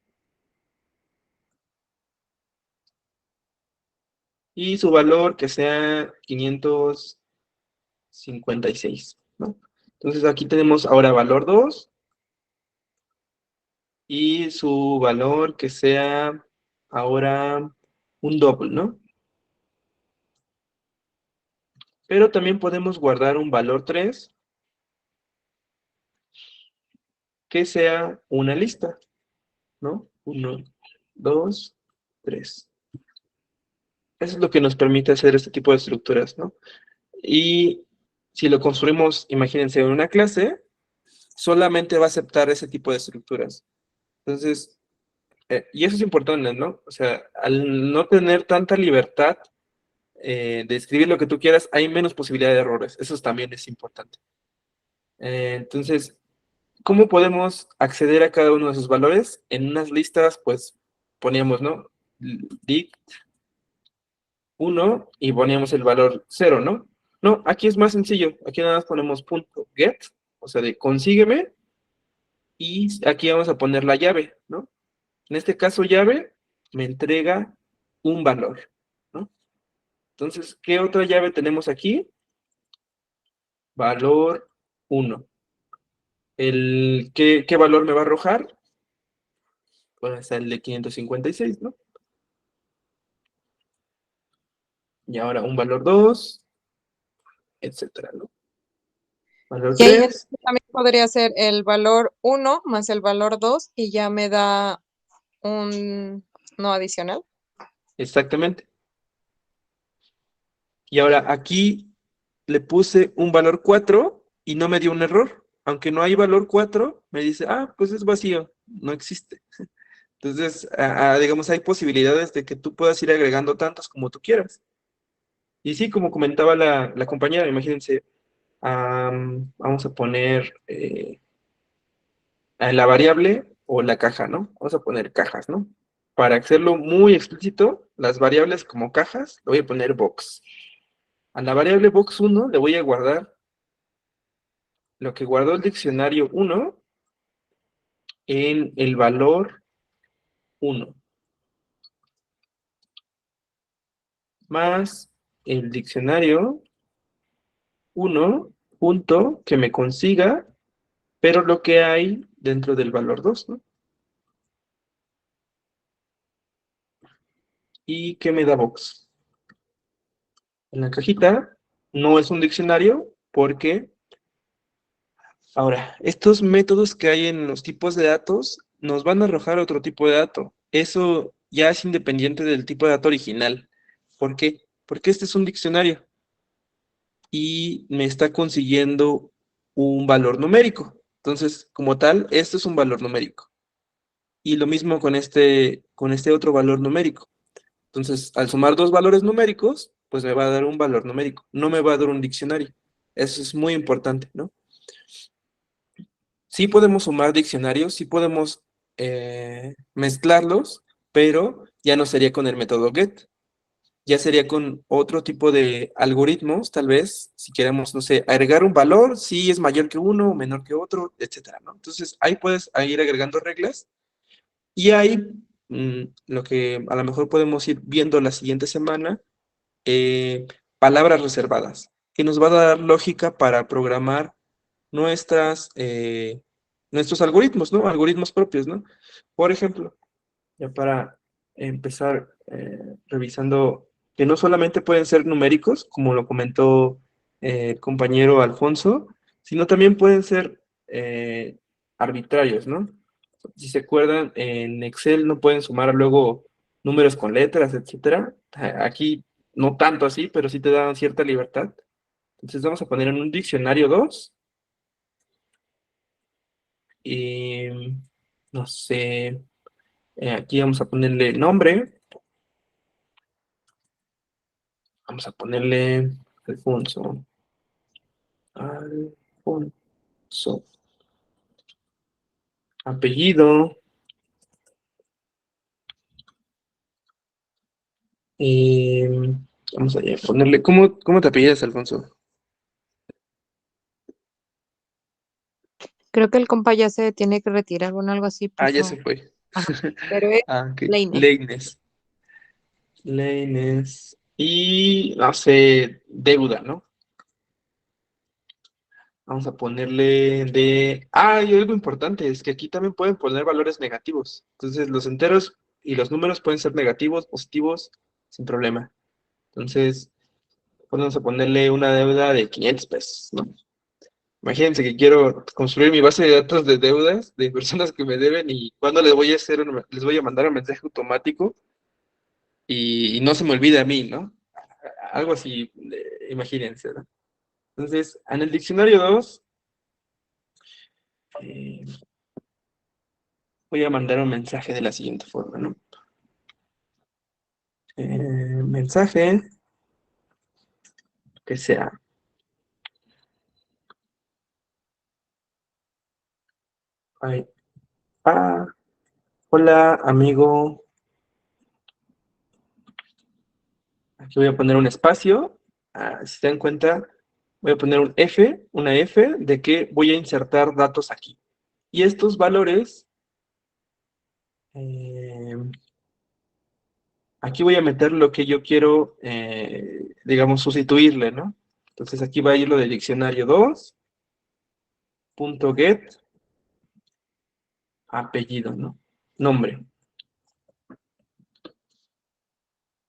y su valor que sea 556, ¿no? Entonces aquí tenemos ahora valor 2 y su valor que sea ahora un doble, ¿no? Pero también podemos guardar un valor 3 que sea una lista, ¿no? 1, 2, 3. Eso es lo que nos permite hacer este tipo de estructuras, ¿no? Y si lo construimos, imagínense, en una clase, solamente va a aceptar ese tipo de estructuras. Entonces, y eso es importante, ¿no? O sea, al no tener tanta libertad de escribir lo que tú quieras, hay menos posibilidad de errores. Eso también es importante. Entonces, ¿cómo podemos acceder a cada uno de esos valores? En unas listas, pues, poníamos, ¿no? Dict 1 y poníamos el valor 0, ¿no? No, aquí es más sencillo. Aquí nada más ponemos punto get, o sea, de consígueme, y aquí vamos a poner la llave, ¿no? En este caso, llave me entrega un valor, ¿no? Entonces, ¿qué otra llave tenemos aquí? Valor 1. ¿Qué valor me va a arrojar? Pues el de 556, ¿no? Y ahora un valor 2, etcétera, ¿no? Valor Y ahí 3, también podría ser el valor 1 más el valor 2 y ya me da un no adicional. exactamente. Y ahora aquí le puse un valor 4 y no me dio un error. Aunque no hay valor 4, me dice, pues es vacío, no existe. Entonces, digamos, hay posibilidades de que tú puedas ir agregando tantos como tú quieras. Y sí, como comentaba la compañera, imagínense, vamos a poner la variable o la caja, ¿no? Vamos a poner cajas, ¿no? Para hacerlo muy explícito, las variables como cajas, le voy a poner box. A la variable box 1 le voy a guardar lo que guardó el diccionario 1 en el valor 1 más el diccionario 1 punto que me consiga, pero lo que hay dentro del valor 2, ¿no? ¿Y qué me da box? En la cajita no es un diccionario porque, ahora, estos métodos que hay en los tipos de datos nos van a arrojar otro tipo de dato. Eso ya es independiente del tipo de dato original. ¿Por qué? Porque este es un diccionario y me está consiguiendo un valor numérico. Entonces, como tal, esto es un valor numérico. Y lo mismo con este otro valor numérico. Entonces, al sumar dos valores numéricos, pues me va a dar un valor numérico. No me va a dar un diccionario. Eso es muy importante, ¿no? Sí podemos sumar diccionarios, sí podemos mezclarlos, pero ya no sería con el método get. Ya sería con otro tipo de algoritmos, tal vez, si queremos, no sé, agregar un valor, si es mayor que uno o menor que otro, etcétera, ¿no? Entonces, ahí puedes ir agregando reglas y ahí lo que a lo mejor podemos ir viendo la siguiente semana, palabras reservadas, que nos va a dar lógica para programar nuestros algoritmos, ¿no? Algoritmos propios, ¿no? Por ejemplo, ya para empezar revisando que no solamente pueden ser numéricos, como lo comentó el compañero Alfonso, sino también pueden ser arbitrarios, ¿no? Si se acuerdan, en Excel no pueden sumar luego números con letras, etcétera. Aquí no tanto así, pero sí te dan cierta libertad. Entonces vamos a poner en un diccionario 2 y no sé, aquí vamos a ponerle nombre. Vamos a ponerle Alfonso. Alfonso. Apellido. Y vamos a ponerle. ¿Cómo te apellidas, Alfonso? Creo que el compa ya se tiene que retirar, bueno, algo así Ah, ya puso. se fue. Ajá, pero es Ah, ok. Leine. Leines. Leines. Y no sé, deuda, ¿no? Vamos a ponerle de. Ah, y algo importante es que aquí también pueden poner valores negativos. Entonces, los enteros y los números pueden ser negativos, positivos, sin problema. Entonces, vamos a ponerle una deuda de 500 pesos, ¿no? Imagínense que quiero construir mi base de datos de deudas de personas que me deben y cuando les voy a les voy a mandar un mensaje automático y no se me olvide a mí, ¿no? Algo así, imagínense, ¿no? Entonces, en el diccionario 2 eh, voy a mandar un mensaje de la siguiente forma, ¿no? Mensaje que sea. Ay, ah, hola, amigo. Aquí voy a poner un espacio. Si se dan cuenta, voy a poner una F de que voy a insertar datos aquí. Y estos valores, eh, aquí voy a meter lo que yo quiero, digamos, sustituirle, ¿no? Entonces aquí va a ir lo del diccionario 2, punto get, apellido, ¿no? Nombre.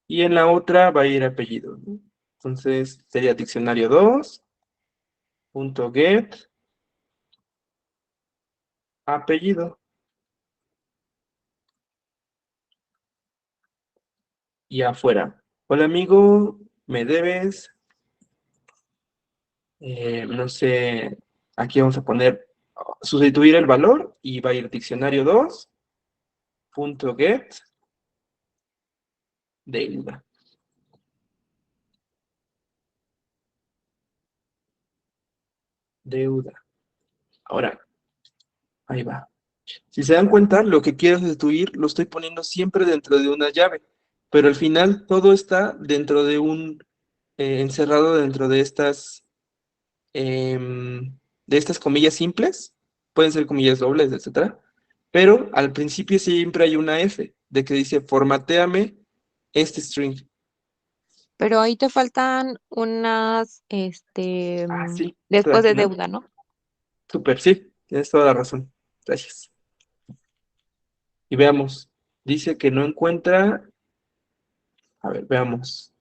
Y en la otra va a ir apellido, ¿no? Entonces sería diccionario 2, punto get, apellido. Y afuera. Hola amigo, me debes, no sé, aquí vamos a poner sustituir el valor y va a ir diccionario 2, punto get, deuda. Deuda. Ahora, ahí va. Si se dan cuenta, lo que quiero sustituir lo estoy poniendo siempre dentro de una llave, pero al final todo está dentro de encerrado dentro de estas comillas simples, pueden ser comillas dobles, etcétera, pero al principio siempre hay una F. de que dice formatéame este string. Pero ahí te faltan unas, Sí, otra después al de final. deuda, ¿no? Súper, sí, tienes toda la razón. Gracias. Y veamos, dice que no encuentra, a ver, veamos,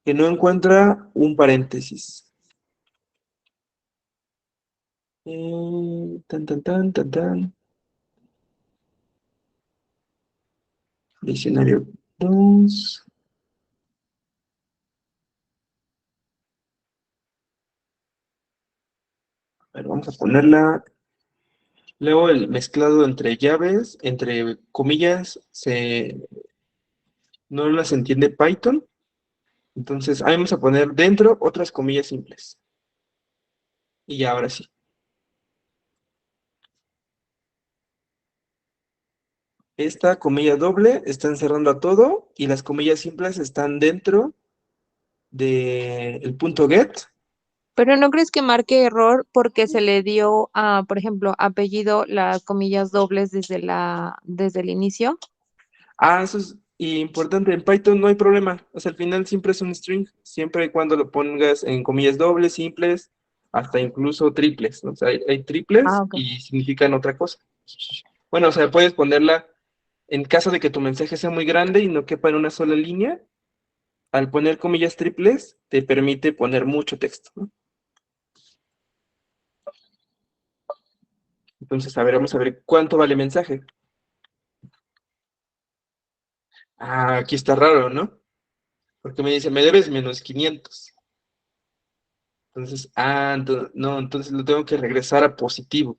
que no encuentra un paréntesis. Tan, tan, tan, tan, tan. Diccionario 2. A ver, vamos a ponerla. Luego el mezclado entre llaves, entre comillas, no las entiende Python. Entonces, ahí vamos a poner dentro otras comillas simples. Y ya, ahora sí. Esta comilla doble está encerrando a todo y las comillas simples están dentro del punto get. Pero ¿no crees que marque error porque se le dio a, por ejemplo, apellido las comillas dobles desde el inicio? Eso es importante. En Python no hay problema. O sea, al final siempre es un string, siempre y cuando lo pongas en comillas dobles, simples, hasta incluso triples, ¿no? O sea, hay Ah, triples ok. y significan otra cosa. Bueno, o sea, puedes ponerla en caso de que tu mensaje sea muy grande y no quepa en una sola línea. Al poner comillas triples, te permite poner mucho texto, ¿no? Entonces, a ver, vamos a ver cuánto vale el mensaje. Aquí está raro, ¿no? Porque me dice, me debes -500. Entonces, no, entonces lo tengo que regresar a positivo.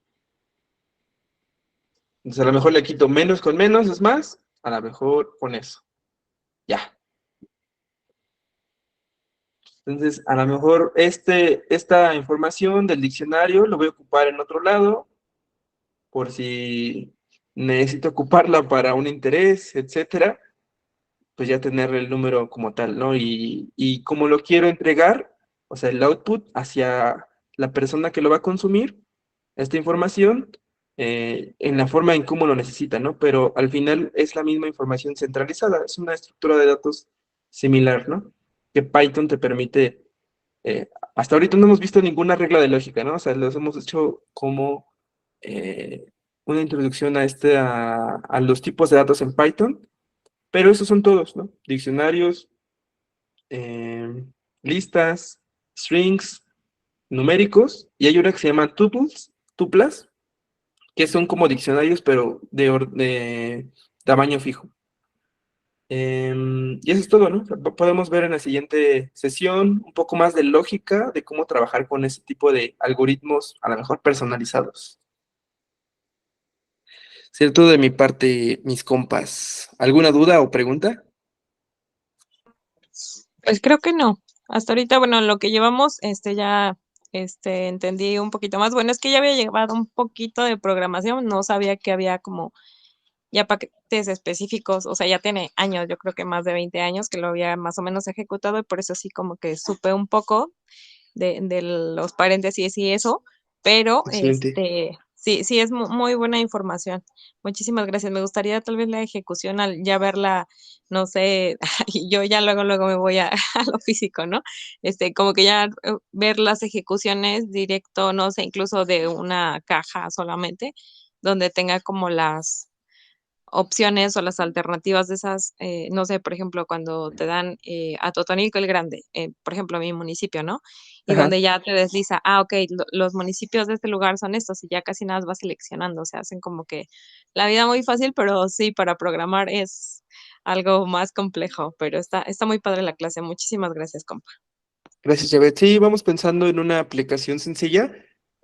Entonces, a lo mejor le quito menos con menos, es más, a lo mejor con eso. Ya. Entonces, a lo mejor esta información del diccionario lo voy a ocupar en otro lado, por si necesito ocuparla para un interés, etcétera, pues ya tener el número como tal, ¿no? Y como lo quiero entregar, o sea, el output hacia la persona que lo va a consumir, esta información, en la forma en cómo lo necesita, ¿no? Pero al final es la misma información centralizada, es una estructura de datos similar, ¿no? Que Python te permite, hasta ahorita no hemos visto ninguna regla de lógica, ¿no? O sea, los hemos hecho como eh, una introducción a los tipos de datos en Python, pero esos son todos, ¿no? Diccionarios, eh, listas, strings, numéricos, y hay una que se llama tuplas, que son como diccionarios, pero de tamaño fijo. Y eso es todo, ¿no? Podemos ver en la siguiente sesión un poco más de lógica, de cómo trabajar con ese tipo de algoritmos, a lo mejor personalizados. Cierto de mi parte, mis compas. ¿Alguna duda o pregunta? Pues creo que no. Hasta ahorita, bueno, lo que llevamos, ya, entendí un poquito más. Bueno, es que ya había llevado un poquito de programación, no sabía que había como ya paquetes específicos, o sea, ya tiene años, yo creo que más de 20 años que lo había más o menos ejecutado y por eso sí como que supe un poco de los paréntesis y eso, pero Excelente. sí, sí es muy buena información. Muchísimas gracias. Me gustaría tal vez la ejecución al ya verla, no sé, y yo ya luego me voy a, a lo físico, ¿no? Como que ya ver las ejecuciones directo, no sé, incluso de una caja solamente, donde tenga como las opciones o las alternativas de esas, no sé, por ejemplo, cuando te dan a Totonilco el Grande, por ejemplo, mi municipio, ¿no? Y Ajá. donde ya te desliza, ok, los municipios de este lugar son estos y ya casi nada más vas seleccionando, o sea, hacen como que la vida muy fácil, pero sí, para programar es algo más complejo, pero está muy padre la clase. Muchísimas gracias, compa. Gracias, Javet. Sí, vamos pensando en una aplicación sencilla.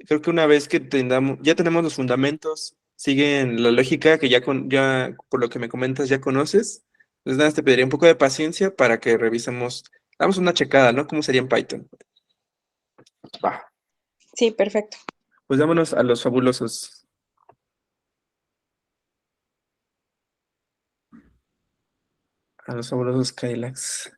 Creo que una vez que ya tenemos los fundamentos, siguen la lógica que ya por lo que me comentas, ya conoces. Entonces, nada, te pediría un poco de paciencia para que revisemos, damos una checada, ¿no? ¿Cómo sería en Python? Va, Sí, perfecto. pues vámonos a los fabulosos Kylax.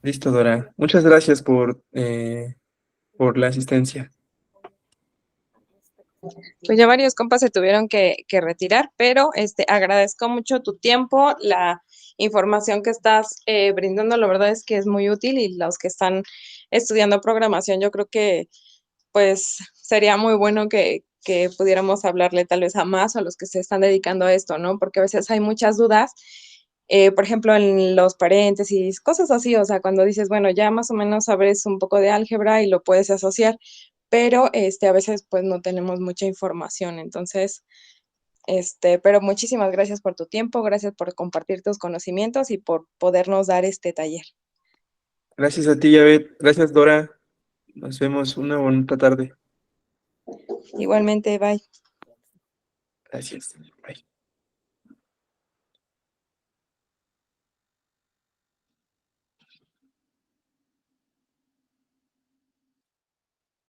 Listo, Dora. Muchas gracias por la asistencia. Pues ya varios compas se tuvieron que retirar, pero agradezco mucho tu tiempo, la información que estás brindando, la verdad es que es muy útil y los que están estudiando programación, yo creo que pues sería muy bueno que pudiéramos hablarle tal vez a más o a los que se están dedicando a esto, ¿no? Porque a veces hay muchas dudas, por ejemplo, en los paréntesis, cosas así, o sea, cuando dices, bueno, ya más o menos sabes un poco de álgebra y lo puedes asociar, pero a veces pues no tenemos mucha información, entonces, pero muchísimas gracias por tu tiempo, gracias por compartir tus conocimientos y por podernos dar este taller. Gracias a ti, Yavet. Gracias, Dora. Nos vemos una bonita tarde. Igualmente, bye. Gracias. Bye.